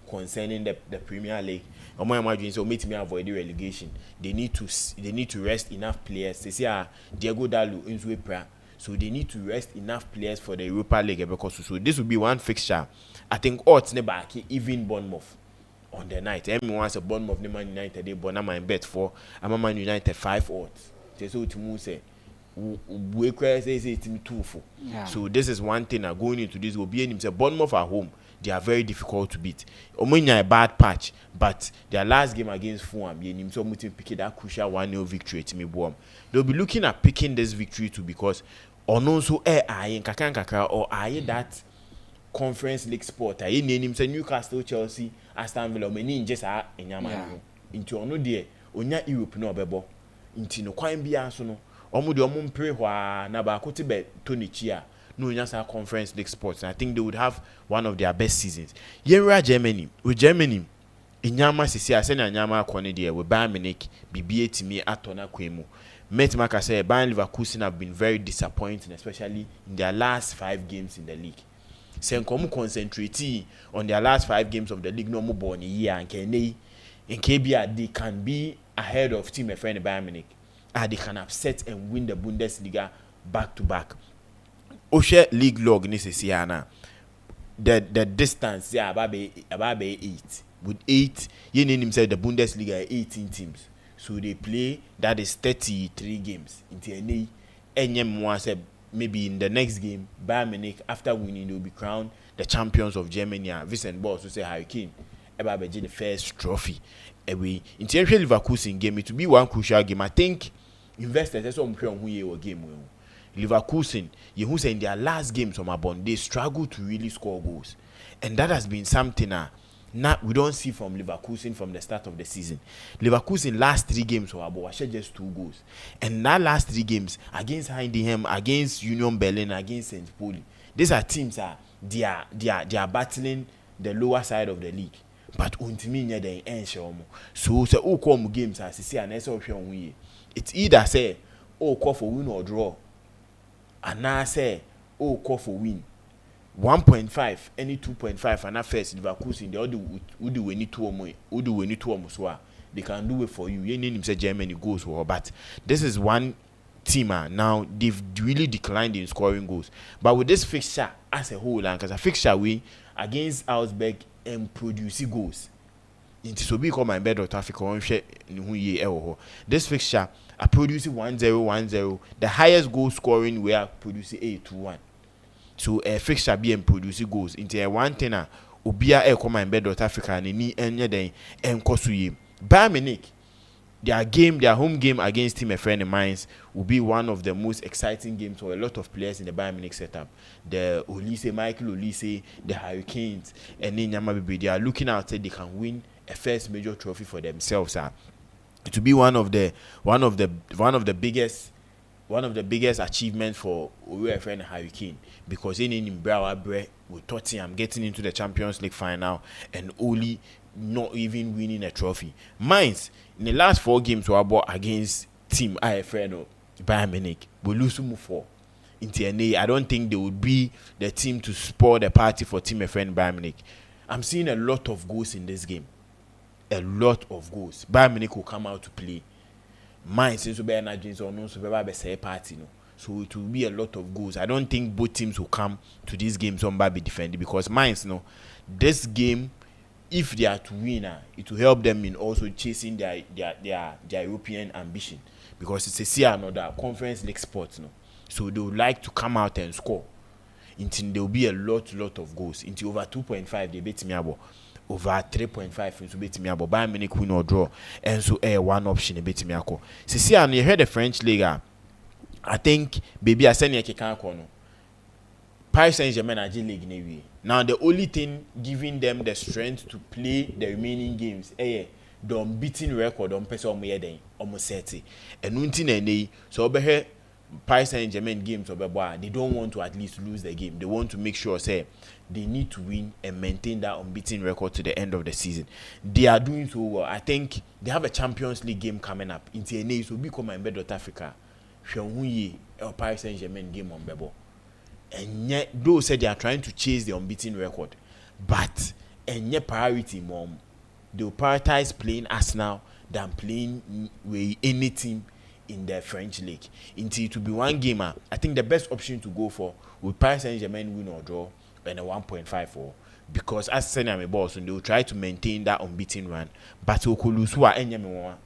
concerning the Premier League. I'm imagining so make me avoid the relegation. They need to rest enough players. They say Diego Dalu into prayer. So they need to rest enough players for the Europa League, because so this will be one fixture. I think odds never even Bournemouth on the night. Everyone wants a Bournemouth Man United. They but I'm in bet for I'm Man United 5 odds. They so to say we say it's 2 for. So this is one thing. Going into this will be in himself. Bournemouth at home, they are very difficult to beat. Omenya a bad patch, but their last game against Fulham, they need some to pick that crucial 1-0 victory to me. They'll be looking at picking this victory too, because or also in kakaka or that Conference League sport. I name him say Newcastle, Chelsea, Aston Villa, many in just enyama into ono there onya Europe no bebo into no kwan bia so no omo de omo mpre hwa na ba kote be Tony Chia no onya sa Conference League sports. I think they would have one of their best seasons. Yenra Germany, with Germany enyama sisi ase na enyama akone there with Bayern Munich bibie timi atona kwemu. Met Maka say Bayern Leverkusen have been very disappointing, especially in their last 5 games in the league. Senkomu concentrate on their last 5 games of the league no more born a year and in KBR they can be ahead of team a friend Bayern Munich. They can upset and win the Bundesliga back to back. Oshe league log necessary the distance about 8. With 8, you name himself the Bundesliga 18 teams. So they play that is 33 games into any maybe in the next game, Bayern Munich, after winning, they will be crowned the champions of Germany. Vincent Boss will say Hurricane, about the first trophy. Anyway, in the Leverkusen game, it will be one crucial game. I think investors, that's what I'm sure who you game. Leverkusen, you who say in their last games from Abon, they struggle to really score goals, and that has been something we don't see from Leverkusen from the start of the season. Leverkusen last 3 games were about just 2 goals, and that last 3 games against Heidenheim, against Union Berlin, against St. Pauli, these are teams they are battling the lower side of the league, but ultimately they ain't sure. So come games as see and it's either say call for win or draw, and now say call for win. 1.5 any 2.5 and at first Leverkusen they all do we need to so they can do it for you. You name say Germany goes well, but this is one team now they've really declined in scoring goals. But with this fixture as a whole, and because a fixture we against Augsburg and produce goals, it so be called MYBET.AFRICA on share who this fixture are producing 1-0. The highest goal scoring we are producing 8-1. So a fixture be and produce goals into a one tenner obia e come MYBET.AFRICA and ni enye den enkosuye. Bayern Munich, their home game against Team a friend of mine will be one of the most exciting games for a lot of players in the Bayern Munich setup. The Michael Olise, the Hurricanes, and then Nyama, they are looking out that they can win a first major trophy for themselves. It will be one of the biggest achievements for our friend Hurricane, because in Brawa with Tottenham getting into the Champions League final and only not even winning a trophy. Mainz in the last 4 games were about against team IFN Bayern Munich. We lose 4 in TNA. I don't think they would be the team to spoil the party for team friend Bayern Munich. I'm seeing a lot of goals in this game. A lot of goals. Bayern Munich will come out to play. Mine since we are James or no so party no. So it will be a lot of goals. I don't think both teams will come to this game somebody be defended, because Mainz this game, if they are to win, it will help them in also chasing their European ambition, because it's another Conference League sport so they would like to come out and score. Until there will be a lot of goals. Until over 2.5 they beat me about. Over 3.5 into bet me about Bayern Munich win or draw, and so one option bet me ako. See, and you heard the French league. I think baby I send you a no. Paris Saint-Germain are league navy. Now the only thing giving them the strength to play the remaining games, the unbeaten record on person almost 30. And nothing so over here Paris Saint-Germain games or Beboa, they don't want to at least lose the game. They want to make sure say they need to win and maintain that unbeaten record to the end of the season. They are doing so well. I think they have a Champions League game coming up. In TNA, so become MYBET.AFRICA. Paris Saint-Germain game on Bebo. And yet, those said they are trying to chase the unbeaten record. But, and yet priority, mom, they will prioritize playing Arsenal than playing with any team in the French league. Until it will be one game, I think the best option to go for would Paris Saint-Germain win or draw and a 1.54, because as Senna boss, and they will try to maintain that unbeaten run, but they will lose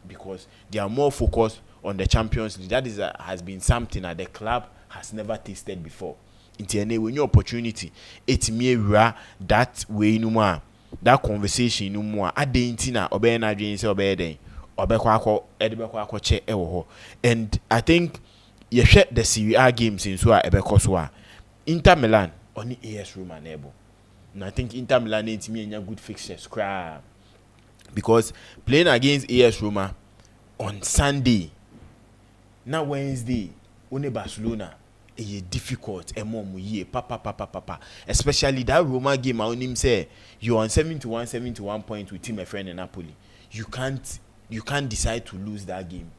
because they are more focused on the Champions League. That is has been something that the club has never tasted before. Until when your opportunity, it's me that way no more, that conversation no more. At the intina obey na dream say obey den obekwa edebekwa che ewo. And I think you share the Serie A games in so ebekọ so a Inter Milan on the AS Roma able. And I think Inter Milan needs me a good fixtures cry, because playing against AS Roma on Sunday, now Wednesday, only Barcelona is difficult and more papa. Especially that Roma game, I only him say you're on 71 points with team a friend in Napoli. You can't decide to lose that game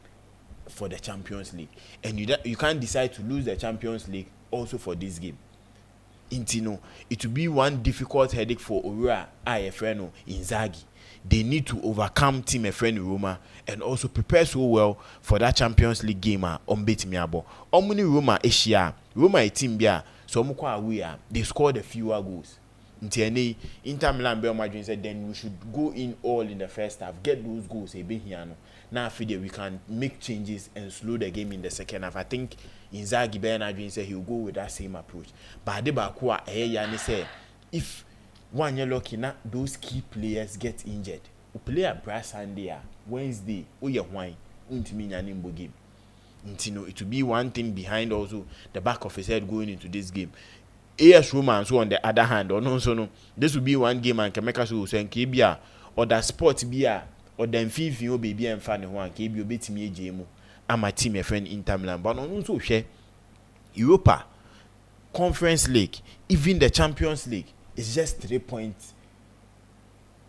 for the Champions League, and you can't decide to lose the Champions League also for this game. Intino, it will be one difficult headache for Ora Efreno Inzaghi. They need to overcome Team Efreno Roma and also prepare so well for that Champions League game on Betimiabo. Omuni Roma Asia, Roma a team bia, so they scored a fewer goals. Inter Milan Real Madrid said then we should go in all in the first half, get those goals a bit here. Now we can make changes and slow the game in the second half. I think Inzaghi Bernardin said he will go with that same approach. But Adebakwa Yani said if one year lucky na those key players get injured, we play a brass Sunday Wednesday, wine untiminy game. It will be one thing behind also the back of his head going into this game. AS Roma and so on the other hand, or no, this will be one game and can make us say Kibia or the sport beer or then Fifi baby and fan one KB beat me JMO. I'm a team a friend Inter Milan, but also share Europa Conference League, even the Champions League is just 3 points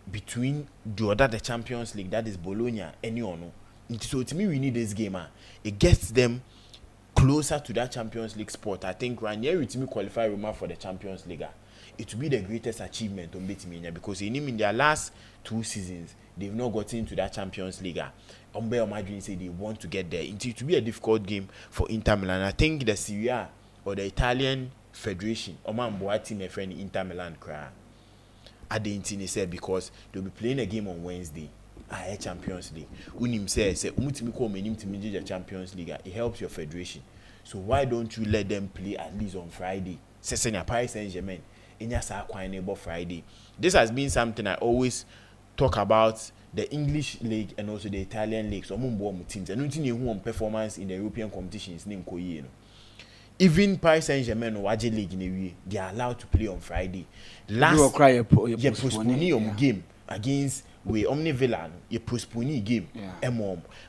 between the Champions League, that is Bologna, and you know. So to me, we need this game. It gets them closer to that Champions League spot. I think Ranieri to me qualify Roma for the Champions League. It will be the greatest achievement on Betimania, because in their last 2 seasons they've not gotten into that Champions League. Umbe Madrid say they want to get there. It will be a difficult game for Inter Milan. I think the Serie A or the Italian Federation, Oman Boati, my friend Inter Milan cry. At the Intini said because they'll be playing a game on Wednesday. A Champions League. Unim says, the Champions League. It helps your federation. So why don't you let them play at least on Friday? Sesenya Paris Saint-Germain. Friday. This has been something I always talk about, the English league and also the Italian league. So teams and who performance in the European competitions name Koye. Even Paris Saint-Germain or Waje League in the way, they are allowed to play on Friday. Last postpone game against we Omni Villa, you postpone game,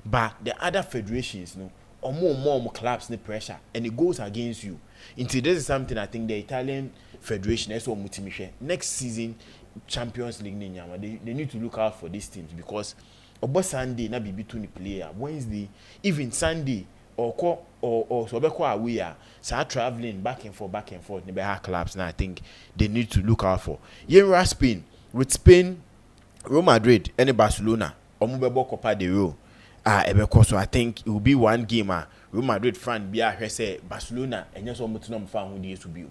but the other federations, or more clubs need pressure, and it goes against you. Until this is something I think the Italian Federation is next season Champions League they need to look out for these teams, because about Sunday na be between the player, Wednesday, even Sunday or so away start traveling back and forth. The clubs now I think they need to look out for. Here Spain with Spain. Real Madrid and Barcelona omubebo Copa del Rey so I think it will be one game Real Madrid fan bia say Barcelona enye so mutu no mfa hu dey to be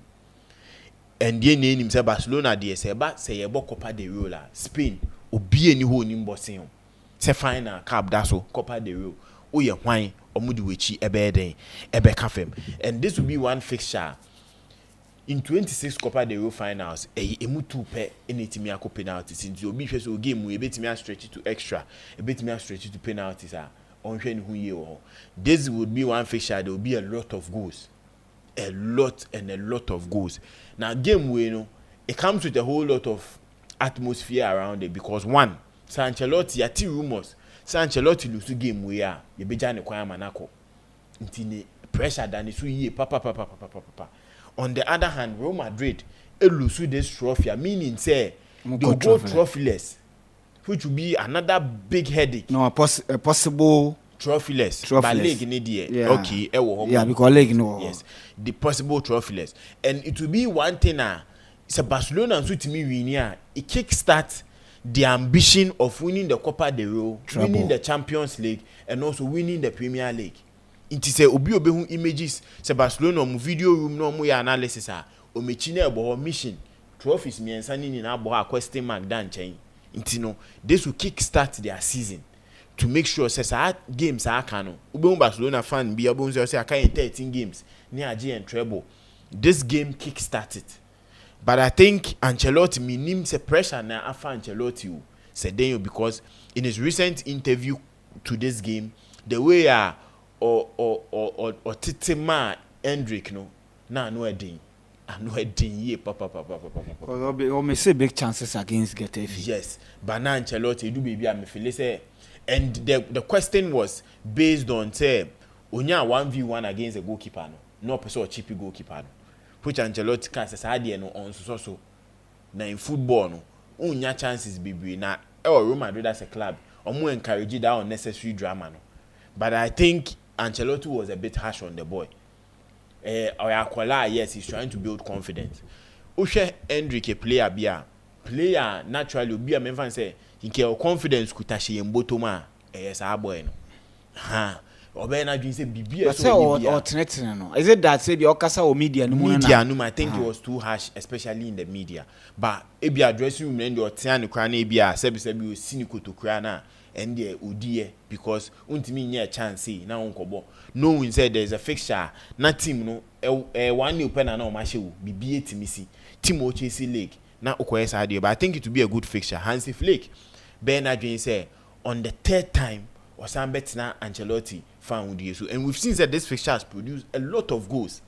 and dey name say Barcelona dey say ba say yebo Copa del Rey la Spain obi eni ho ni mbosen say final cup da so Copa del Rey oye hwan omudi wechi ebe den ebe kafem, and this will be one fixture in 26 Copa del Rey finals. Emutu pe enetimi akọ penalties into obi hwe so game we betimi stretch it to extra, betimi stretch it to penalties onhwe ne hu ye wo. This would be one fixture, there will be a lot of goals, a lot of goals. Now game we it comes with a whole lot of atmosphere around it, because one, Sancelotti ati rumors Sancelotti lose game we ye beja ne kwan manako ntine pressure than it ye papa. On the other hand, Real Madrid lose this trophy, meaning say they go trophyless, which will be another big headache. No, a possible trophyless. But league in the okay, because league no. Yes, the possible trophyless, and it will be one thing. It's a Barcelona and so to me winning. It kickstart the ambition of winning the Copa del Rey, winning the Champions League, and also winning the Premier League. It is a obi images. Se Barcelona mu video room no mu ya analysis a o mechi na ebo mission trophies me ensani ni na abo a question mark dan chen. Inti no this will kick start their season to make sure say games are can no. Barcelona fan be able to say I can 13 games ni age and treble. This game kick started. But I think Ancelotti minim se pressure na afa Ancelotti said then because in his recent interview to this game the way or Titima Hendrick no edin ye papa. Or may say big chances against Getafe. Yes, but now Ancelotti do baby I me feel say, and the question was based on say onya 1v1 against a goalkeeper no person cheapy goalkeeper no, which Ancelotti can say dey no on so na in football no onya chances baby na Real Madrid as a club omo encourage that unnecessary drama no. But I think Ancelotti was a bit harsh on the boy. Yes, he's trying to build confidence. Ushe Hendrick a player naturally be a man say he can confidence kutashi mbotoma yes our boy no. Obena dream say bibi alternative no. Is it that say the okasa or media no I think it was too harsh, especially in the media. But ebi addressing room and your tian kra na ebi a sebi cynical to kra na and the udie because untimi nya chance na onkobo no win said there's a fixture na team no one new pen na o ma shewu bibi etimisi team o chase league na okoyesa ade. But I think it will be a good fixture. Hansi Flick Bernard Jane say on the third time or some bet na Ancelotti found the so, and we've seen that this fixture has produced a lot of goals.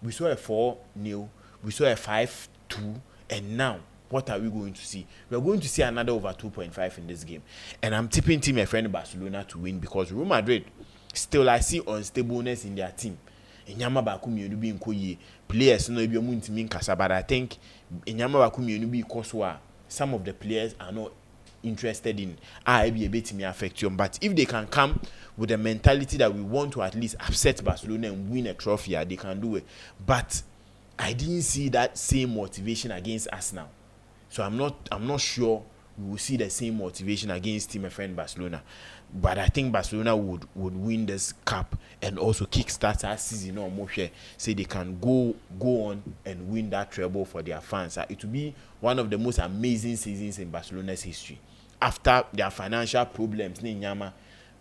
We saw a 4-0, we saw a 5-2, and now what are we going to see? We are going to see another over 2.5 in this game. And I'm tipping my friend Barcelona to win because Real Madrid still I see unstableness in their team. Enyama ba kumiyonu bi nkoye players no ebi omu ntimi nkasa, but I think enyama ba kumiyonu bi koswa some of the players are not interested in ebi ebetimi affect you. But if they can come with a mentality that we want to at least upset Barcelona and win a trophy, they can do it. But I didn't see that same motivation against Arsenal. So I'm not sure we will see the same motivation against my friend Barcelona. But I think Barcelona would win this cup and also kickstart our season or more share. Say they can go on and win that treble for their fans. It will be one of the most amazing seasons in Barcelona's history. After their financial problems, Nyama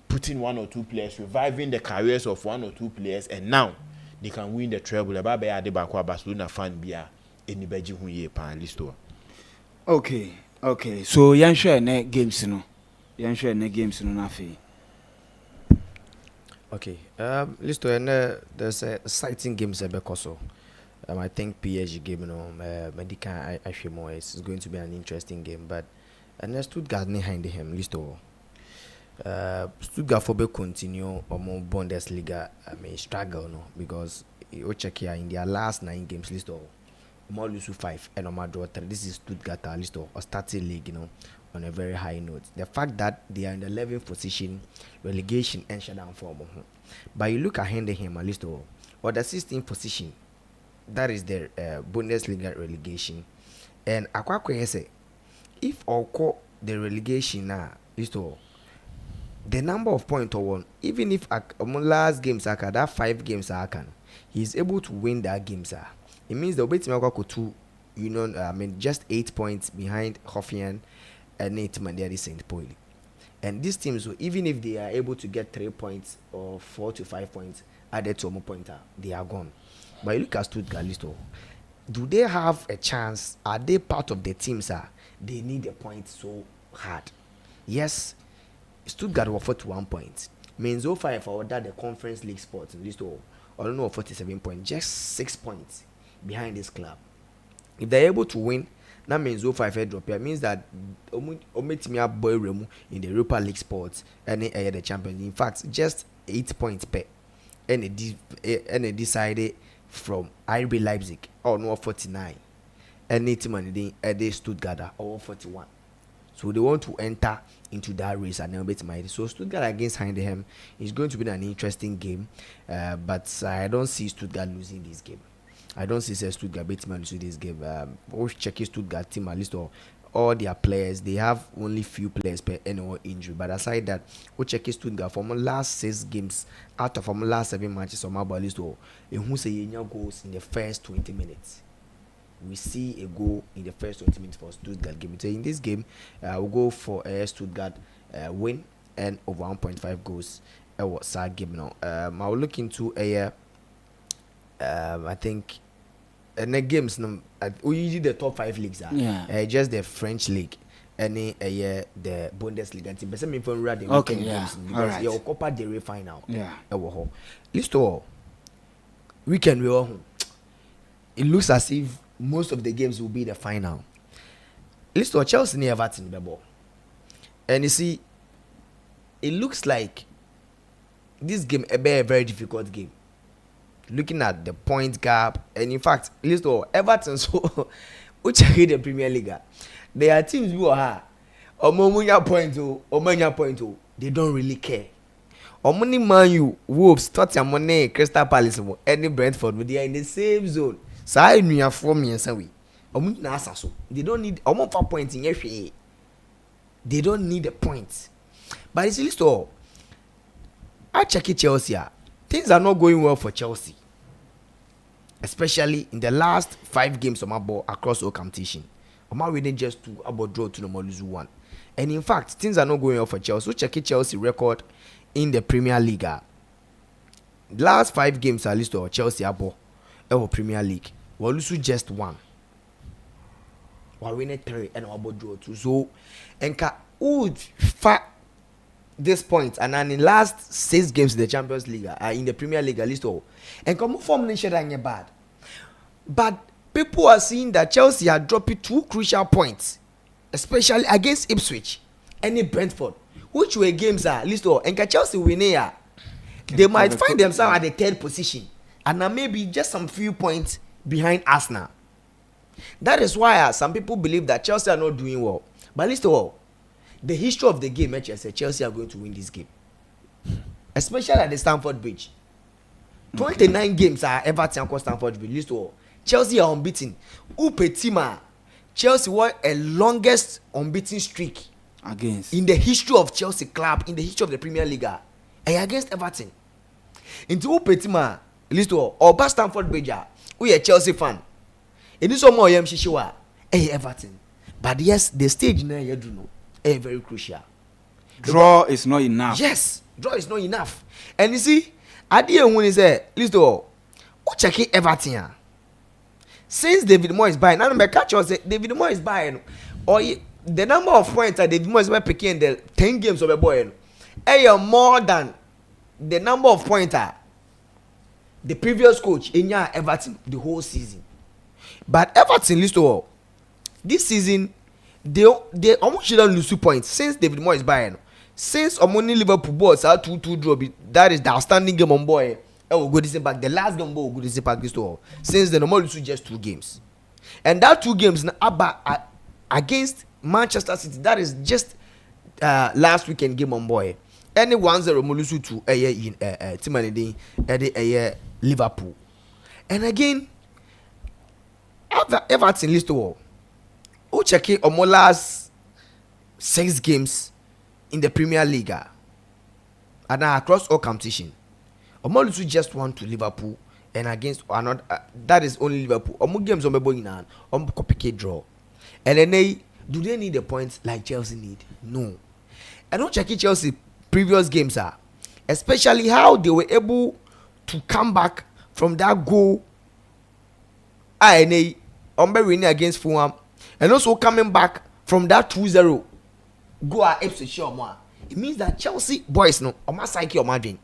putting one or two players, reviving the careers of one or two players, and now they can win the treble. The Barcelona fan bia anybody who ye pan listo. Okay. So yan share ne games no. Nafi. Okay. Listo and there's a exciting games because I think PSG game Medica I feel more it's going to be an interesting game, but and Stuttgart behind him listo. Stuttgart for be continue or more Bundesliga struggle no because you check here in their last 9 games listo. More lose 5 and more draw 3. This is Stuttgart listo or starting league on a very high note. The fact that they are in the 11th position, relegation and shutdown form. But you look ahead of him, listo, or the 16th position, that is the Bundesliga relegation. And Aqua say, if all call the relegation now, listo, the number of points or one, even if among last games that 5 games he's able to win that games. It means the wait to 2, just 8 points behind Hoffenheim and 8 man there is St. Pauli. And these teams, so even if they are able to get 3 points or 4 to 5 points added to a more pointer, they are gone. But you look at Stuttgart listo, do they have a chance? Are they part of the teams they need a point so hard? Yes, Stuttgart were 41 points. Means so far for that the Conference League spots listo, I don't know 47 points, just 6 points behind this club. If they're able to win, that means 0-5 drop here means that ometimia boy remu in the Europa League sports and the champions. In fact, just 8 points per and decided from RB Leipzig or no 49 and team and they Stuttgart or 41. So they want to enter into that race and bit my. So Stuttgart against Heidenheim is going to be an interesting game, but I don't see Stuttgart losing this game. I don't see Stuttgart beating losing this game. We'll check Stuttgart team at least all their players. They have only few players per any injury. But aside that, we'll check Stuttgart from the last 6 games out of from the last 7 matches on my ball list. Who say goals in the first 20 minutes. We see a goal in the first 20 minutes for Stuttgart game. So in this game, we'll go for a Stuttgart win and over 1.5 goals. What's that game now? I'll look into I think the games we usually the top 5 leagues are just the French league and the Bundesliga team. But some from the weekend games because your Copa del Rey final. List all weekend we all. It looks as if most of the games will be the final. List all Chelsea near Everton the ball, and you see, it looks like this game a very difficult game. Looking at the point gap, and in fact, list all Everton so which are the Premier League. There are teams who are Omomunya point, they don't really care. Omoni Man U, Wolves, Tottenham, Money, Crystal Palace, any Brentford, they are in the same zone. So I knew you for me and say they don't need almost 4 points in every. They don't need a point. But it's list all. I check it Chelsea. Things are not going well for Chelsea. Especially in the last 5 games of my ball across all competition. I'm winning just 2, about draw 2, no lose 1. And in fact, things are not going well for Chelsea. So check it Chelsea record in the Premier League. Last 5 games are listed of Chelsea abo Premier League. We lose just 1. We win 3 and we about draw 2. So enka would this point and then in last 6 games in the Champions League in the Premier League list all and come form nation bad. But people are seeing that Chelsea are dropping 2 crucial points, especially against Ipswich and Brentford, which were games are list all and Chelsea win here. They might find themselves at the 3rd position and now maybe just some few points behind Arsenal. That is why some people believe that Chelsea are not doing well. But list all the history of the game, Chelsea are going to win this game, especially at the Stamford Bridge. 29 games are Everton across Stamford Bridge. List all Chelsea are unbeaten. Upetima, Chelsea won a longest unbeaten streak against in the history of Chelsea club, in the history of the Premier League, and against Everton. Into Upetima, list all or Stamford Bridge, we are Chelsea fan. It is some more Shishiwa, Everton. But yes, the stage now you do know. Very crucial. Draw is not enough. Yes, draw is not enough. And you see, at the end when he say, listen, who check it Everton? Since David Moyes is buying, now me catch us say David Moyes is buying, or the number of points that David Moyes is picking in the 10 games of a boy, more than the number of points the previous coach in your Everton the whole season. But Everton, listen, this season. They almost shouldn't lose 2 points since David Moyes is buying. Since Omoni Liverpool boys are 2-2 draw, that is the outstanding game on boy. Will go this back. The last game will go this back this to. Since the normal lose just 2 games, and that 2 games against Manchester City. That is just last weekend game on boy. Any 1-0 Molusu to Timanidi Liverpool, and again Everton list to all. Who check it on my last 6 games in the Premier League and across all competition. Omolusu just won to Liverpool and against another that is only Liverpool. Omo games on me na copycat draw. And then do they need the points like Chelsea need? No. And don't check it Chelsea previous games especially how they were able to come back from that goal. Winning against Fulham. And also coming back from that 2-0 go at Ipswich. It means that Chelsea boys no on my psyche or margin.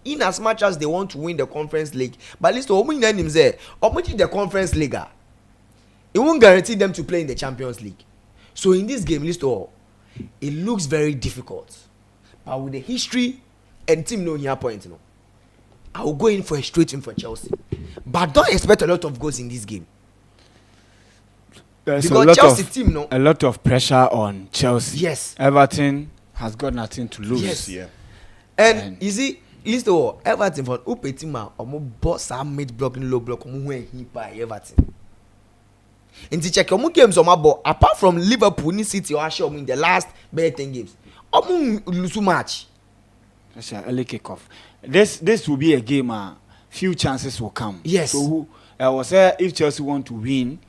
In as much as they want to win the Conference League, but at least the Conference League, it won't guarantee them to play in the Champions League. So in this game, list all, it looks very difficult. But with the history and team no here point no. I will go in for a straight win for Chelsea. But don't expect a lot of goals in this game. There's Because Chelsea team, no. a lot of pressure on Chelsea. Yes. Everton has got nothing to lose. Yes. Yeah. And you see, listen to Everton for Upe team, omo boss are mid blocking low block, omo when he by Everton. In the check, omo games omo ball apart from Liverpool, ni City or Arsenal in the last 10 games, omo lose match. That's an early kickoff. This will be a game. Few chances will come. Yes. So I was say if Chelsea want to win,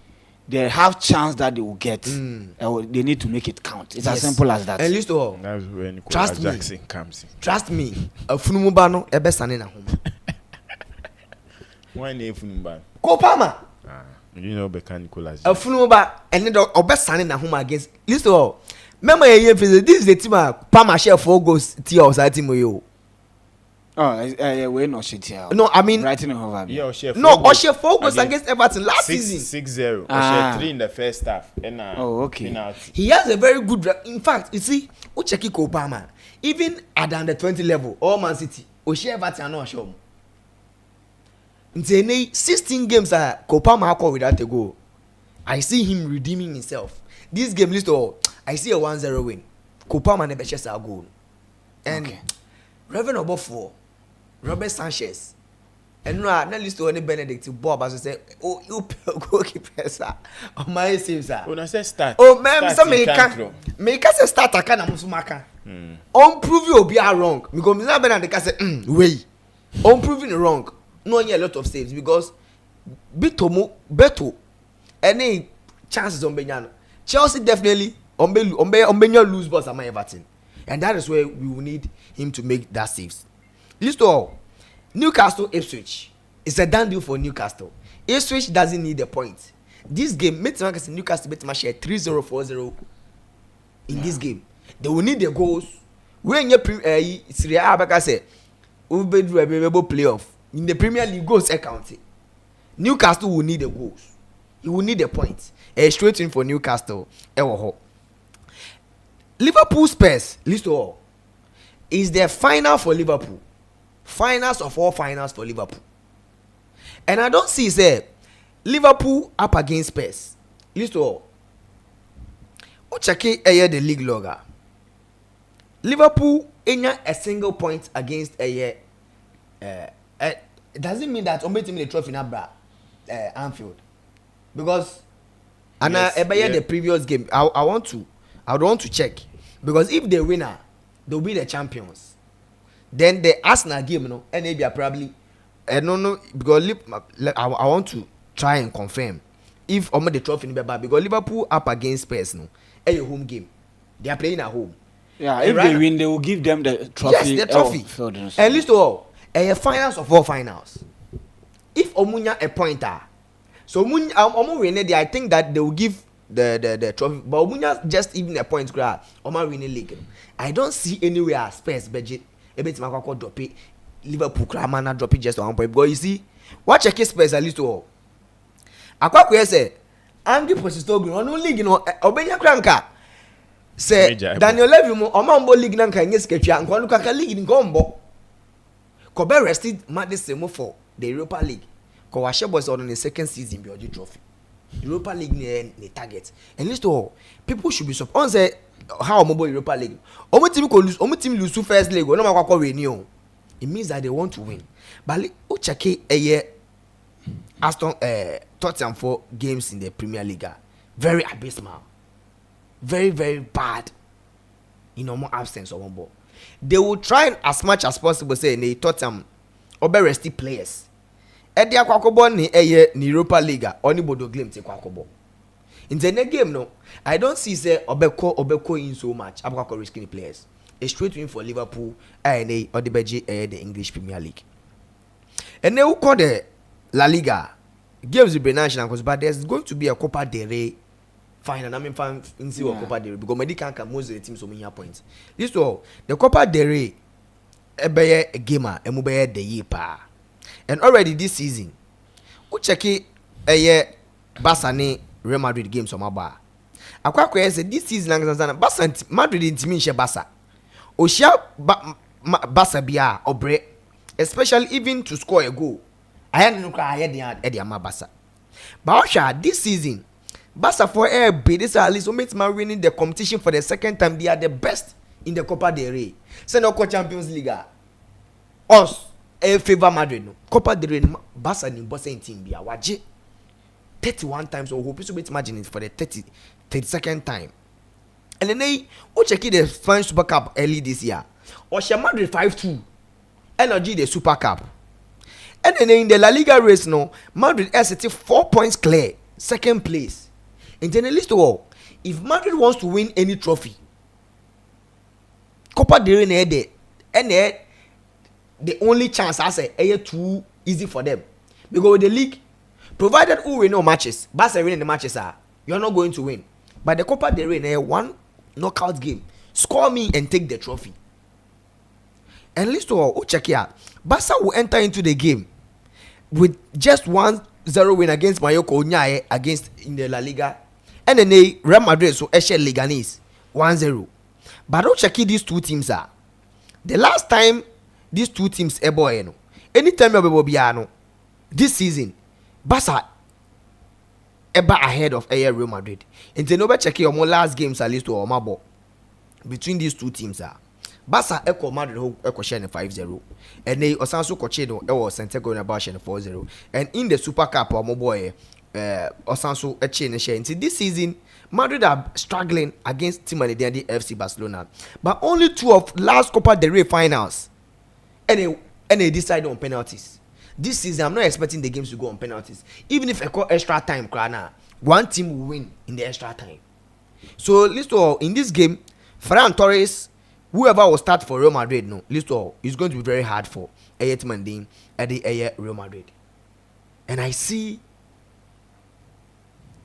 they have chance that they will get. They need to make it count. It's as simple as that. And listen to That's when Nicolas Trust me. Jackson comes in. trust me, a funumuba no ebe sane na home. Why name Funumba? Kopama. You know Becca Nicolas. A funumuba and then obe sane na home against. Listen to remember this is the team Pama share 4 goals tia or team yo. Oh, we're not shit here. No, I mean writing over. Yeah, Oshe no, Oshe 4 goals against Everton last season. 6-0. Ah. Oshe 3 in the first half. And, Okay. penalty. He has a very good in fact, you see, Ucheki Kopama, even at the under 20 level, all Man City, Oshe Everton no show. In 16 games Kopama call without a goal. I see him redeeming himself. This game list I see a 1-0 win. Kopama never chase a goal. And Okay. Reverend Obofo, Robert Sanchez, and no, not list to any Benedict Bob as I say, oh, you goalkeeper, sir. Oh, my save, sir. When I say start. Oh, man, some in make Cancro. a start a kind of Musumaka. On prove you be wrong. Because Mr. Benedict can say, wait. On proving wrong. No, a lot of saves because Beto, any chances on Benyano. Chelsea definitely on Benya lose balls at my Everton. And that is where we will need him to make that saves. List to all. Newcastle Ipswich. It's a done deal for Newcastle. Ipswich doesn't need a point. This game, Newcastle bet share 3-0, 4-0 in this game. They will need the goals. When you Serie A, like I said, we'll be able playoff in the Premier League goals account. Newcastle will need the goals. He will need the points. A straight in for Newcastle. Liverpool Spurs, list to all, is the final for Liverpool. Finals of all finals for Liverpool. And I don't see say Liverpool up against Spurs. List to all. Check the league logger. Liverpool ain't a single point against a year. It doesn't mean that ombe team the trophy na Anfield. Because and the previous game, I would want to check. Because if they winner, they'll be the champions. Then the Arsenal game, and maybe probably, I don't know, because I want to try and confirm if the trophy in because Liverpool up against Spurs, a home game. They are playing at home. Yeah, if they win, they will give them the trophy. Yes, the trophy. And least of all, a finals of all finals. If Omunya a pointer, so Omu win it, I think that they will give the trophy, but Omunya just even a point grab Oma winning league. I don't see anywhere Spurs budget a bit Makako drop it, Liverpool Kramana drop it just 1 point. Because you see, watch a case Spurs at least all. Akwaku say, Andy Postecoglou on league, Obenya Kranka say Daniel Levy mo Omambo league nanka nyes ketwa nkwa nuka league ni gombo. Kobe rested Madison for the Europa League. Ko wa boys on the second season be oji trophy. Europa League ni target. And least all people should be surprised. On say how Omo Europa League. Omo team lose first leg. No makwa win. It means that they want to win. But o check a year Aston Tottenham 4 games in the Premier League. Very abysmal. Very, very bad. More absence of one ball. They will try as much as possible say they Tottenham obe resty players. Edi akwakobo ni Europa League oni bodo claim te kwakobo. In the next game no, I don't see say obeko in so much. Abako risking players. A straight win for Liverpool and Odebeji the English Premier League. And they will call the La Liga games will be national but there's going to be a Copa del Rey final. I mean, in see what Copa del Rey because Medican can most of the teams so many points. This all the Copa del Rey a gamer and mobile the year pa. And already this season, we check it a year Barca Real Madrid games on my bar. Akwa say this season Barca Madrid in team Barca. Oshia Barca bia obre especially even to score a goal. I had no cry at the Amabasa. But this season, Barca for air this at least winning the competition for the second time. They are the best in the Copa del Rey. Send no Champions League. Us a favor Madrid no. Copa del Rey Barca in bossing team be waje 31 times or hope to be imagine it for the 32nd time. And then they check the French Super Cup early this year. Or Madrid 5-2. Energy the Super Cup. And then in the La Liga race no, Madrid is at 4 points clear, second place. In the list of all, if Madrid wants to win any trophy, Copa del Rey and the only chance I say too easy for them. Because with the league, provided who win no matches, Barca winning the matches you're not going to win. But the Copa del Rey one knockout game, score me and take the trophy. And list of all, check here. Barca will enter into the game with just 1-0 win against Mallorca Unyae against in the La Liga. And then Real Madrid so Eshe Leganés 1-0. But don't check these two teams are. The last time these two teams ever anytime you be this season, Barca ever ahead of Real Madrid. And then over check your last games at least to Omabo between these two teams are. Barca echo Madrid echo share 5-0 and they also coachino ewo Santiago na share 4-0 and in the Super Cup or boy Osanso a chain share until this season Madrid are struggling against Team and the FC Barcelona, but only two of last Copa del Rey finals and they decide on penalties. This season I'm not expecting the games to go on penalties. Even if I call extra time one team will win in the extra time. So listen, in this game Ferran Torres, whoever will start for Real Madrid, no, listen, it's going to be very hard for Ayet at the Real Madrid. And I see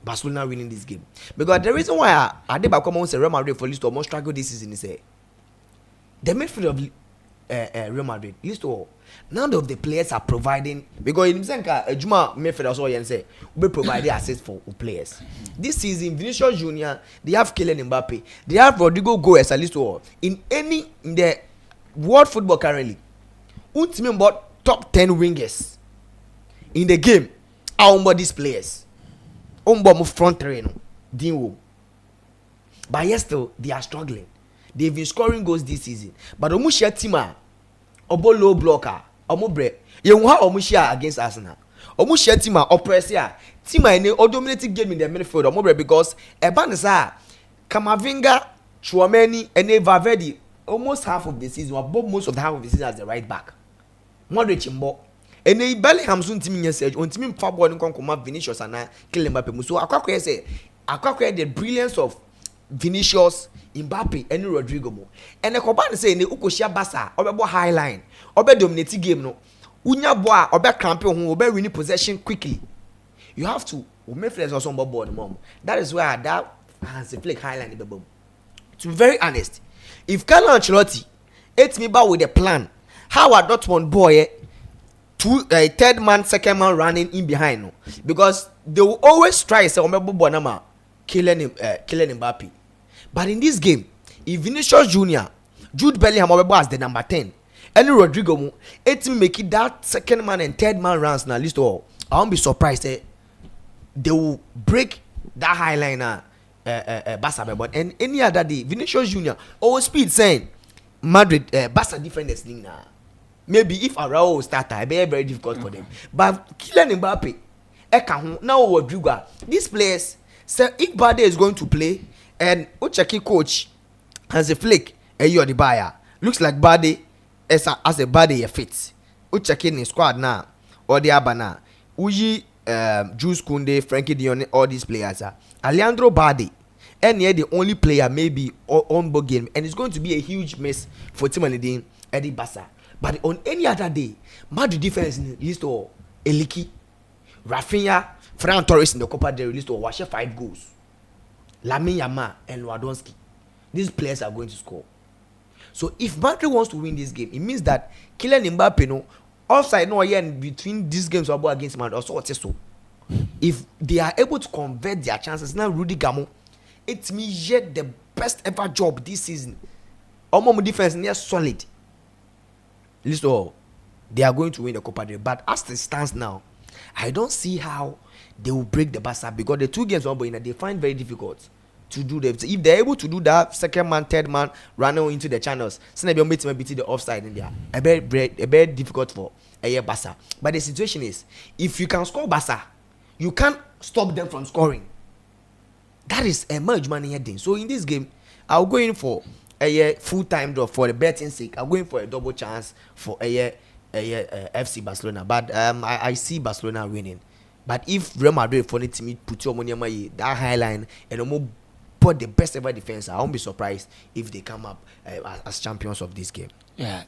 Barcelona winning this game. Because the reason why I did come on say Real Madrid for listen, most struggle this season is the midfield of Real Madrid, listen, none of the players are providing, because in Zenka, Juma midfield also and say we providing assist for players. This season, Vinicius Junior, they have Kylian Mbappe, they have Rodrigo Goes at least in the world football currently. Ultimate about top 10 wingers in the game are these players. Front terrain, but yes, still they are struggling. They've been scoring goals this season, but Omushia Tima, Obo low blocker, Omobre, Yewa Omushia against Arsenal. Omushia Tima, Oppressia, Tima in a dominating game in the midfield, Omobre, because Ebanza, Kamavinga, Chouameni, and Valverde almost half of the season, or most of the half of the season as the right back. Modric Mbo. And they Bellingham soon to me said, on Timmy Fabio and Concoma Vinicius and Kylian Mbappe. So I say, I the brilliance of Vinicius, Mbappe, and Rodrigo Mo. And the Coban say, Ukoshia Bassa, or about high line, or be dominating game, no. Unya boa, or be cramping, or be winning possession quickly. You have to, make friends or some board, mom. That is why that has a flick high line in the boom. To be very honest, if Carlo Ancelotti ate me back with a plan, how a Dortmund boy, third man, second man running in behind, no? Because they will always try say Bonama Kylian Mbappe. But in this game, if Vinicius Junior, Jude Bellingham as the number 10, and Rodrigo Mo, it make it that second man and third man runs now list all. I won't be surprised they will break that high line Barca, but and any other day Vinicius Junior always speed saying Madrid Barca defenders now. Maybe if Araujo will start, it be very difficult for them. But Kylian Mbappe, now Rodrigo, these players say if Bade is going to play, and Ucheki coach has a flick, the buyer looks like Bade as a Bade fits. Ucheki in squad now, or the Abana, Uji, Jules Koundé, Frankie de Jong, all these players are Alejandro Bade. And yet the only player maybe on board game, and it's going to be a huge miss for Tim and Eddie Barca. But on any other day, Madrid defense list to Eliki, Rafinha, Ferran Torres in the Copa del Rey list to watch 5 goals. Lamine Yamal and Lewandowski. These players are going to score. So if Madrid wants to win this game, it means that Kylian Mbappe no offside no here between these games about against Madrid also so. If they are able to convert their chances now, Rudy Gamo, it means yet the best ever job this season. Our defense near solid. Listen, they are going to win the Copa del Rey. But as it stands now, I don't see how they will break the Barca, because the 2 games they find very difficult to do them. If they're able to do that, second man, third man, running into the channels, so they'll be the offside in there. A very difficult for a Barca. But the situation is, if you can score Barca, you can't stop them from scoring. That is a merge money heading. So in this game, I'll go in for a full time draw for the betting sake. I'm going for a double chance for a FC Barcelona. But I see Barcelona winning. But if Real Madrid for the team put your money on that high line and almost put the best ever defense, I won't be surprised if they come up as champions of this game. Yeah.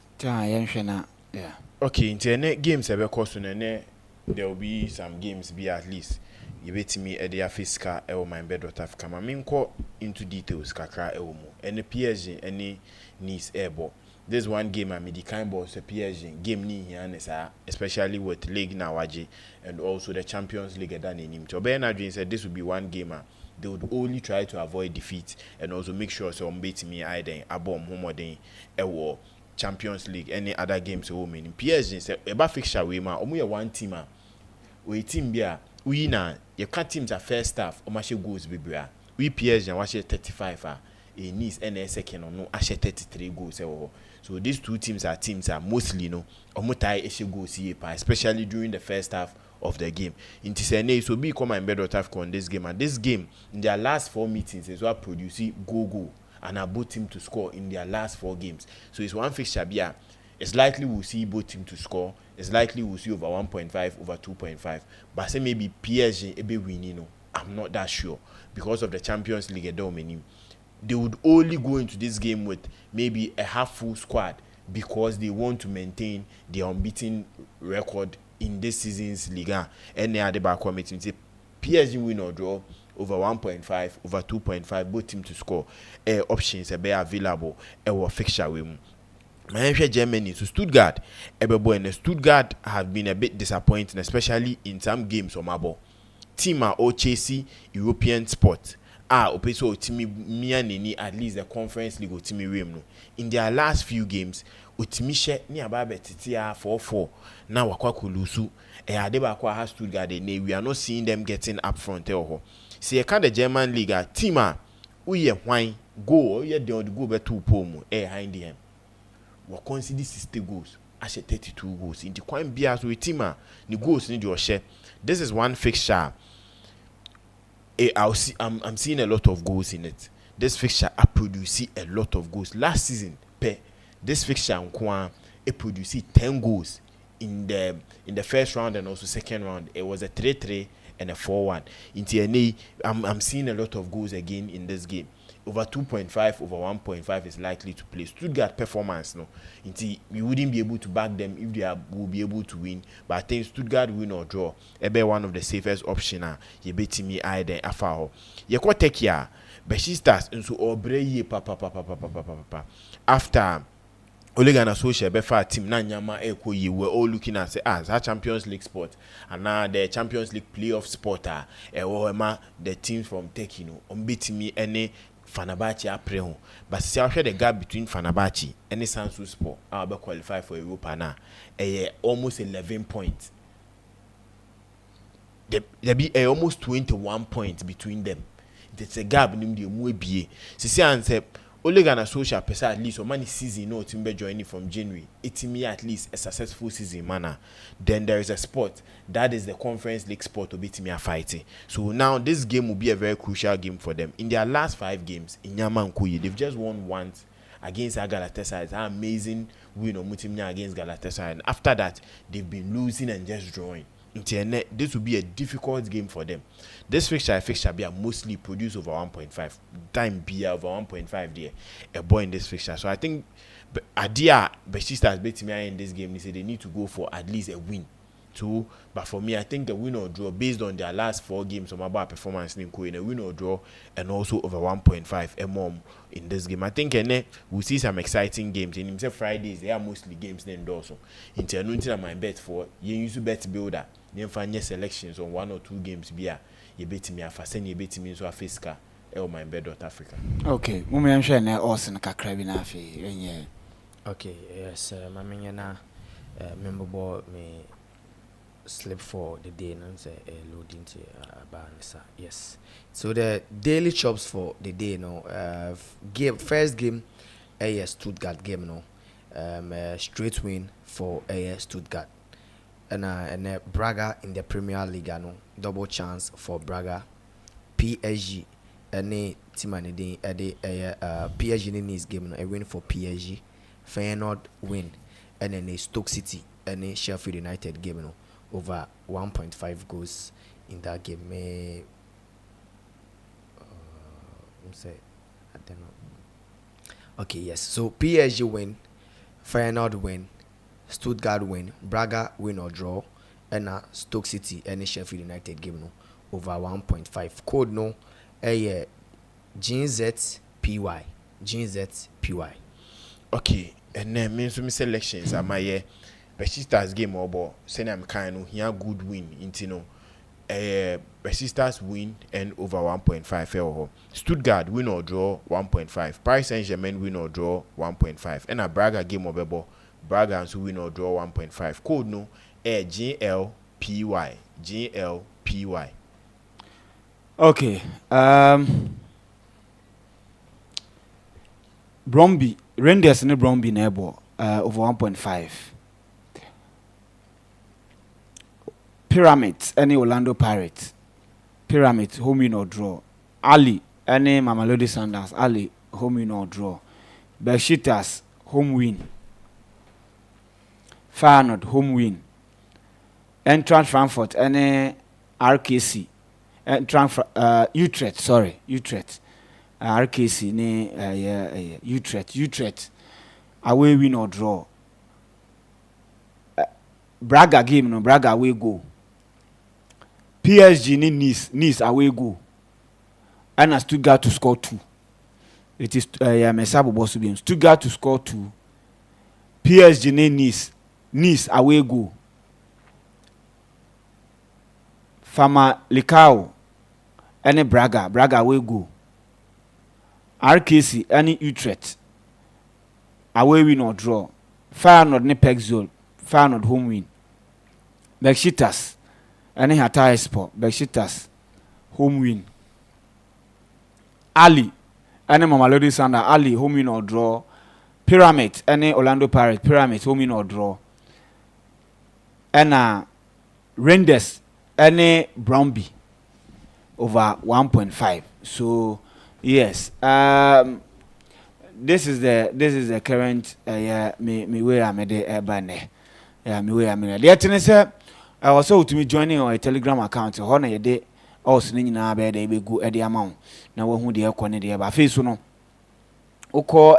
Okay, into the games ever cost there will be some games be at least. You bet me at the Africa or MYBET.AFRICA. I mean, go into details, kakra elmo. Any PSG, any Nice airball. This one game I mean the kind boss a PSG game ni here, especially with League Nawaji and also the Champions League at him. So Ben Adrian said this would be one game they would only try to avoid defeat and also make sure so beat me either abom home or Champions League any other games home in PSG said about fixture we ma omu one team we team bia we na you can't teams are first half o ma she goals bibia we PSG and watch 35 a Nice and second or no I 33 goals so these 2 teams are mostly no omutai issue goals here especially during the first half of the game. In Tisane, so be come MYBET.AFRICA on this game, and this game in their last 4 meetings is what producing goal and a both team to score in their last 4 games. So it's one fixture bia. It's likely we'll see both team to score. It's likely we'll see over 1.5, over 2.5. But say maybe PSG a bit winning. No, I'm not that sure because of the Champions League. They would only go into this game with maybe a half full squad because they want to maintain their unbeaten record in this season's Liga. And they are the back committee say PSG win or draw over 1.5, over 2.5, both team to score. Options are available. Fixture with Germany to Stuttgart. And Stuttgart have been a bit disappointing, especially in some games on Mabo. Team are all chasing European sport. Opeso Timi Mianini at least the Conference League Timi Rem. In their last few games, Utimishe ni ababe titia 4-4. Now Wakakulusu. Adeba kwa has Stuttgart. We are not seeing them getting up front. See, the German League team uye wine go ye de go be 2 pomu behind them. We consider 60 goals. I 32 goals. In the quite bias with team the goals need your share. This is one fixture. I'm seeing a lot of goals in it. This fixture I produce a lot of goals. Last season, this fixture it produced 10 goals in the first round and also second round. It was a 3-3 and a 4-1. In TNA, I'm seeing a lot of goals again in this game. Over 2.5, over 1.5 is likely to play. Stuttgart performance, no. We wouldn't be able to back them if they will be able to win. But I think Stuttgart win or draw. Ebe one of the safest option. You bet me either afaho. You could take ya. Besiktas into Obreye papa. After Ole Gunnar Solskjaer befa team na nyama eko ye we're all looking at say that Champions League sport and now the Champions League playoff sport the teams from Turkey no unbeat me any Fenerbahce aprehon but see how the gap between Fenerbahce and Sansu Sport be qualify for Europa now almost 11 points. There be almost 21 points between them. It's a gap in the MYBE. See answer Ole Gunnar Solskjaer pesa at least or money season no team be joining from January. It me at least a successful season manner. Then there is a sport that is the Conference League sport to beat me a fighting. So now this game will be a very crucial game for them. In their last 5 games in Yamankuyi, they've just won once against Galatasaray. It's an amazing win or Mutimnya against Galatasaray. And after that, they've been losing and just drawing. This will be a difficult game for them. This fixture be mostly produced over 1.5. Time be over 1.5 there. A boy in this fixture. So I think Adia Besiktas beat me in this game. They say they need to go for at least a win. Too. But for me, I think the win or draw based on their last 4 games of my performance in a win or draw and also over 1.5 in this game. I think we'll see some exciting games. In himself Fridays, they are mostly games then also. In Tianunti my bet for you use bet builder. You find selections on 1 or 2 games you bet me a fasten you bet me so a fiscal MYBET.AFRICA. Okay, I'm share na Austin kakra bi na afi Okay, yes, mamenya na member boy me sleep for the day and say loading to Banisa. Yes. So the daily chops for the day, first game, a Stuttgart game, straight win for a Stuttgart, and Braga in the Premier League, double chance for Braga, PSG, any team and PSG in this game, a win for PSG, Feyenoord win, and then a Stoke City and a Sheffield United game, over 1.5 goals in that game. Say I don't know. Okay, yes. So PSG win, Feyenoord win, Stuttgart win, Braga win or draw, and Stoke City and Sheffield United game over 1.5. Code GZPY. GZPY. Okay, and then means me selections are my Besiktas game or send I'm kind of here good win into Besiktas win and over 1.5 Stuttgart win or draw 1.5. Paris Saint-Germain win or draw 1.5. And a Braga game over Braga and win or draw 1.5. Code no GLPY. GLPY. Okay. Bromby Rangers and Bromby neighbor over 1.5. Pyramids, any Orlando Pirates. Pyramids, home win or draw. Ali, any Mamelodi Sundowns. Ali, home win or draw. Besiktas, home win. Feyenoord, home win. Eintracht Frankfurt, any RKC. Utrecht, sorry, Utrecht. RKC, Utrecht. Away win or draw. Braga game, Braga away go. PSG ni Nice away go. And Stuttgart to score 2. It is Mesabo boss to be Stuttgart to score 2. PSG ni Nice away go. Famalicão any Braga away go. RKC any Utrecht away win or draw. Feyenoord ni Pexol. Feyenoord home win. Besiktas any Hatayspor. Besiktas home win. Ali any Mamelodi Sundowns. Ali home win or draw. Pyramid any Orlando Pirates. Pyramid home win or draw. And Rangers any Bromby over 1.5. So yes, this is the current me way I made the banner. Me way I made the attention. I also to me joining our Telegram account. Honor your day. Also, na be dey be go e dey amount. Na wo hu dey ekone dey ba face no. Oko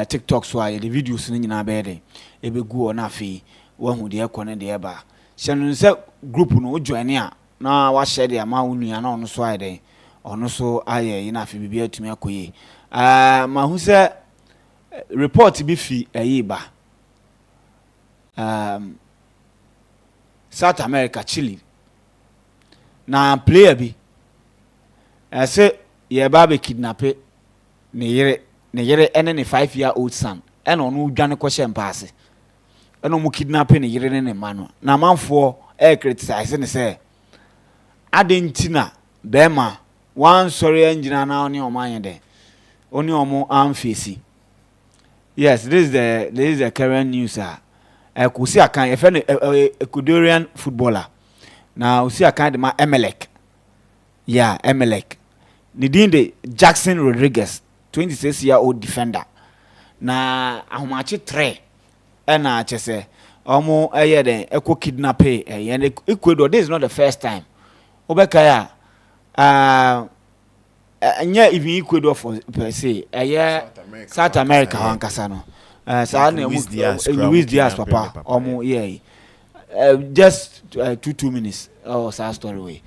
TikTok so aye the videos ni nyina be dey. E be go na afi wo hu dey ekone dey ba. Shenu se group no join a na wa share dey ama wo nua na ono so aye dey. Ono so aye na afi bibia tumi akoye. Ma hu se report bi fi ba. South America, Chile. Na player bi. Say ye ba kidnap ne yere ene ne 5-year-old son. Eno no dwane kwhye mpaase. Eno mu kidnap ne yere ne manu. Na manfo criticize ne say adentina bema one sorry engine na oni omanye de. Oni omo amfesi. Yes, this is the current news. Kusi akan ye fe Ecuadorian footballer. Na usi akan de ma Emelec. Yeah, Emelec. Nidinde Jackson Rodriguez, 26-year-old defender. Na ahomache 3 na chese omo den eko kidnap Ecuador. This is not the first time. Obeka ya anya even Ecuador for per se South America hankasa no. Luis Diaz papa omo just 2 minutes sad story way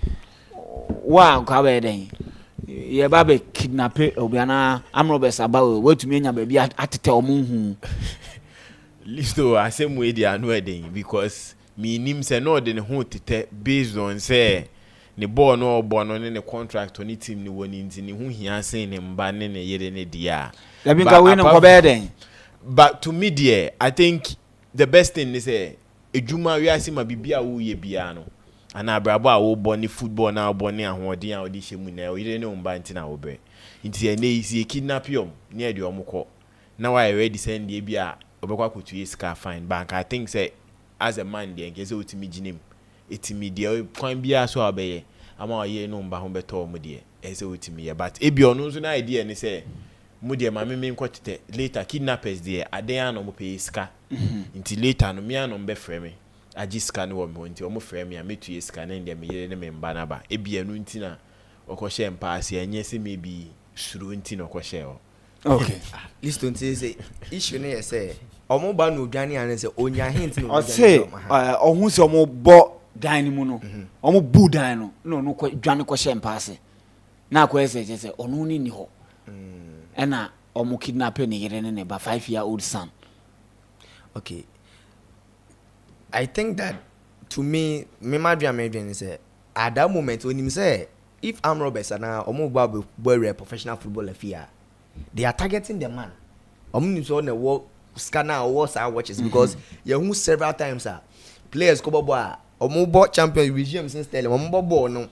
wa ka be den ye ba be kidnap obiana amrobes abawo wetumi anya ba bi atete omo hu listo asem we dia no eden because me nim se no de ne ho tete based on say ne ball no obo ne contract on team ni woni nti ne hu hia sen ne mba ne yere ne dia ya bi ka we no ko be den. But to me, dear, I think the best thing is ejuma we ase ma bibia wo ye bia no ana abrabo a wo bɔ ne football na wo bɔ ne ahoɔden a wo de hyɛ mu na wo yire ne wo mba ntina wo bɛ nti ene isi kidnap yom ne de omo kɔ na why ready send dey bia obekwa kotu iska fine bank. I think say as a man dey nke say otimi ginem etimi dey kwan bia so abɛyɛ ama ye no mba ho bɛtɔ mo dey say otimi ye but ebi ono nso na idea ne say mo dey ma me nkɔtete later kidnappers dey adan no mo pay iska nti later no me anom bɛ frɛ me agi iska no wo me nti omo frɛ me a metu iska na ndem ye ne me mba na ba ebi enu nti na okɔhye mpaase enye se maybe suru nti na okɔhye o. Okay. Listen to say issue ne say omo ba no dwane an say onya hint no. I say ohun se omo bɔ dan mu no omo bu dan no no kɔ dwane kɔhye mpaase na akɔ say onu ni hɔ ɛna omo kidnap ne yere ne ba 5-year-old son. Okay. I think that to me madrian say at that moment when him say if armed robbers are now omo boy professional footballer fear they are targeting the man. Omo so on the scanner or watches because you who several times players go boy omo champion regime since tell omo ball no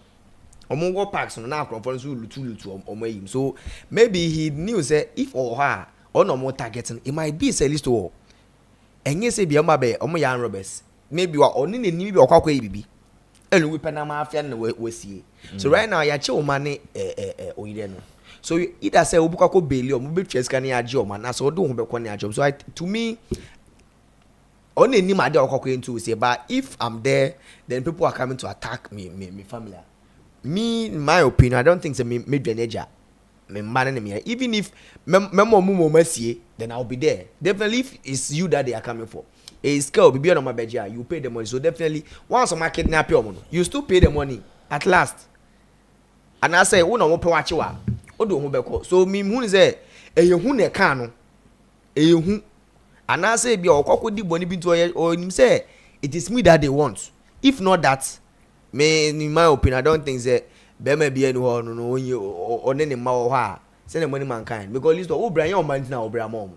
omo go packs no na conference lutu omo him. So maybe he knew say if or her or no more targeting it might be say list to enye say bi omo be omo yan robbers maybe wa oni ne ni bi okwa bibi elu we penama afia na we sie. So right now ya che o mane oyire no. So either say obuka ko beli or mbe twa na age o man so do ho be ko na age. So to me on any made okwa into say but if I'm there then people are coming to attack me family. Me in my opinion I don't think say me drainager me man me even if memo masie then I'll be there. Definitely if it's you that they are coming for. A scale be on my budget you pay the money. So definitely once a market kidnap you still pay the money at last. And I say una mo pe wache wa odo ho beko so me hu say eyehu ne ka no eyehu and I say bi okoko di boni bi to or him say it is me that they want. If not that me in my opinion I don't think say be ma bi enu ho no onye one ne ma ho ha say the money mankind because list o bran your man na obra mom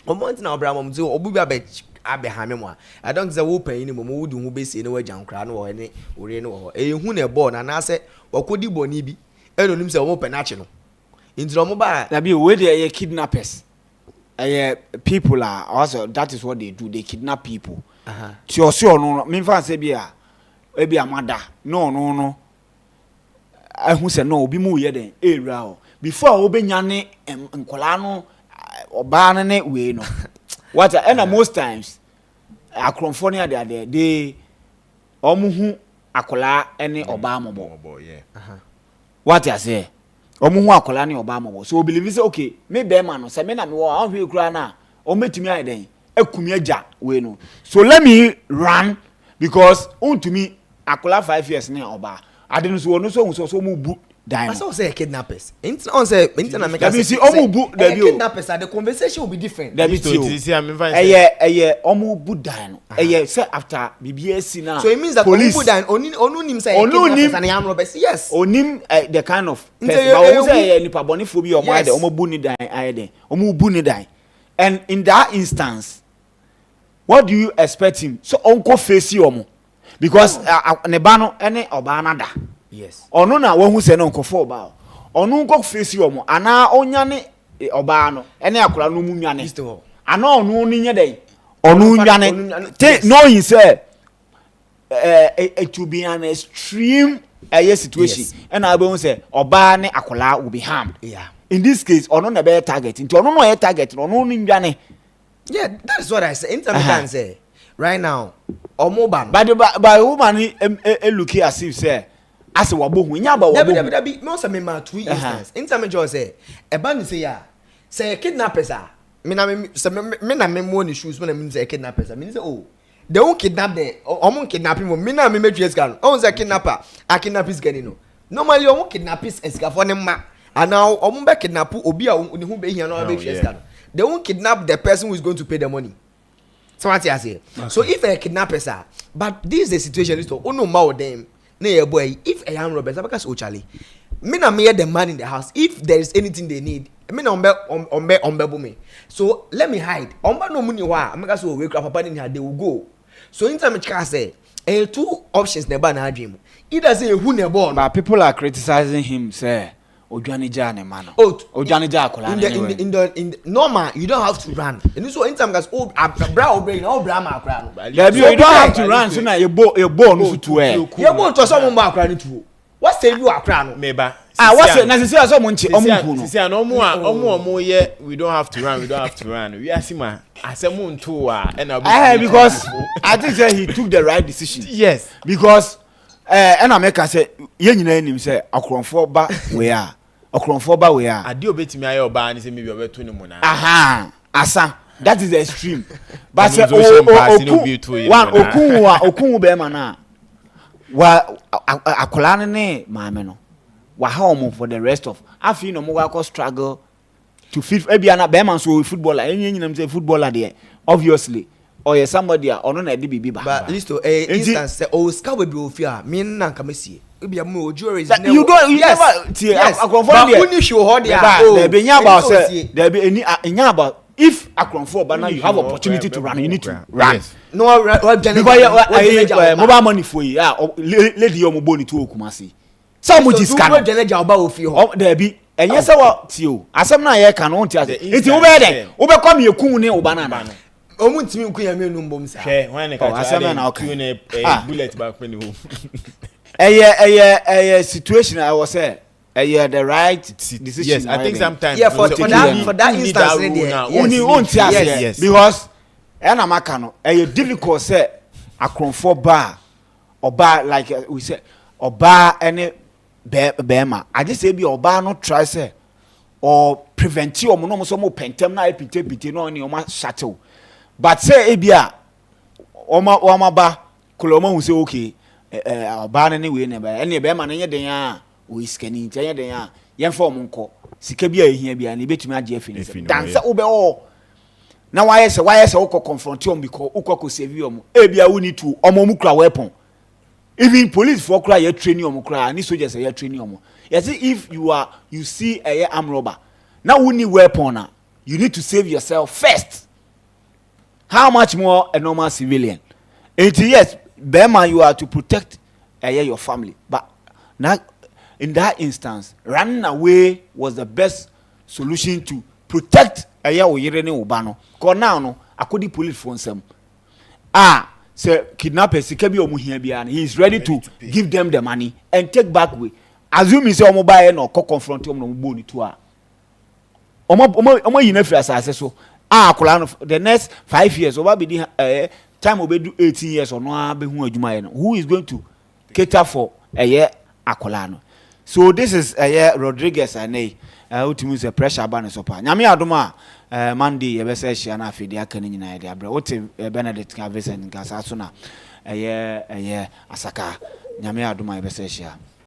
o month na obra mom so obu bi abehame mo I don't say wo pan ni mo wo du hu be se ne wa jankra no wo ne ore ne wo eyehu ne ball na na say wakodi boni bi eno nim say o mo penache no intro mo ba na bi we dey kidnappers people are also that is what they do, they kidnap people ti o se ono me fa say bi amada no ahu say no obi mu ye den ewura o before obenya ne nkola no oba ne we no what and most times akronfo ne ade they omuhu akola ene oba mobo what I say omuhu akola ne oba mobo so believe say okay me be man no say me na me wo ahwe kura na o metumi ai den akumi agya we no so let me run because to me akola 5 years ne oba ade no so no so mu bu die. I saw say kidnappers. On say internet make us see omu kidnappers the conversation will be different. That is omu bu die no. Say after BBS now. So it means that omu bu die onu nim say kidnappers and armed robbers. Yes. Onim the kind of person but omu say nipa boni fo bi omo ade omu bu ni die ade. Omu bu ni die. And in that instance what do you expect him? So onko face omu because ne ba no ene oba na da. Yes. Ono na wahu se no nkofo oba. Ono nkok face omo ana onya ne oba no ene akora no mu nwane. Ana ono ni nye den. Ono nwane. No he say it will be an extreme situation. And I will say oba ne akola will be harmed. Yeah. In this case ono na be target. Nti ono no target ono ni nwane. Yeah, that's what I say. Intermittent say right now omoban. But woman look here as if say as wabo hu nya ba wabo that be no say me ma 2 instance intermittent say e ba ni say ya say kidnappers me na me mo ni shoes me na me say kidnappers me say oh they won't kidnap them omo kidnapping me na me metu escan on say kidnapper a kidnap is getting no normally omo kidnap is esca for them ma and now omo be kidnap obi a ni hu be hia no be escan they won't kidnap the person who is going to pay the money. So what I say so if a kidnappers but this is the situation is to no ma them na boy if a young Robert because Charlie me na me the man in the house if there is anything they need me na ombe bumi. So let me hide. Omba no money wa. Make us wake up papa they will go. So anytime I say, two options never na dream. Either say who ne born. But people are criticizing him, say. Ojanija ne man. Ojanija akola. In the normal, you don't have to run. And so anytime guys, bra obey, no bra ma akra no. You don't have to run. So now you born no to where. You born to some ma akra no too. What say you akra no? Meba. What's it? Na say so monchi omu no. See an omu ye we don't have to run. We are sima asemu nto a because I think that he took the right decision. Yes. Because and America say ye nyina enim say akronfo ba we are. Okronfo ba we are. Ade obetimi aye oba ni say maybe obeto ni mu na. Aha. Asa. That is the extreme. But say okun be ma na. Wa akola ne maame no. Wa ha omo for the rest of. Afi no mo go struggle to fit e bia na be man so footballer. Enye nyinam say footballer there. Obviously. Or you somebody ono na de bibi ba. But listo instance say o ska we be ofia me na nka mesie. Ebia mo juries never. You never see Akronfo there. But show ho there. There be nya about say there be any nya about if Akronfo but now you have opportunity to run you need to run. Yes. No because mobile money for you lady your mobile to Okumasi. Some which is can there be and yes what tio asem na ye can won't ase it wo be den wo be come ye kun ne obanana omuntimi nkun ya me numbom sa when ka asem na okay bullet back when you situation I was say the right decision. Yes, I think sometimes for that instance yes because na maka no difficult say Akronfo ba oba like we say oba any bema I just say be oba no try say or prevent you no so mo pentem na epite no ni o ma shuttle but say ebia o ma ba koloma hu say okay oba na we ne ba ene bema na nye den a o iskani nye den a yen form nko sika bia ehia bia na betumi age afini dance obe o na why say uko confront you because uko ko save you ebia we need to omo kura weapon. Even police for cry you training omo cry and soldiers you training omo. You see if you see a arm robber. Now we need weapon you need to save yourself first. How much more a normal civilian? And yes, Bema you are to protect your family. But now in that instance, running away was the best solution to protect oyirene ubano. Cause now no akodi police phone some. Say kidnappers sikabi omuhia bia he is ready to give them the money and take back way. Assume say omo buy no confront omo no bo ni to a. Omo yina free asase so. Akola no the next 5 years oba be di time obedu 18 years or no be hu adwuma no. Who is going to cater for akola no? So this is Rodriguez anei ultimu say pressure ban so pa. Nyame adoma Monday ye be say hia na afide aka ni nyina ye de abra. What Benedict Cavesen nkasa so na asaka nyame adoma ye be say hia.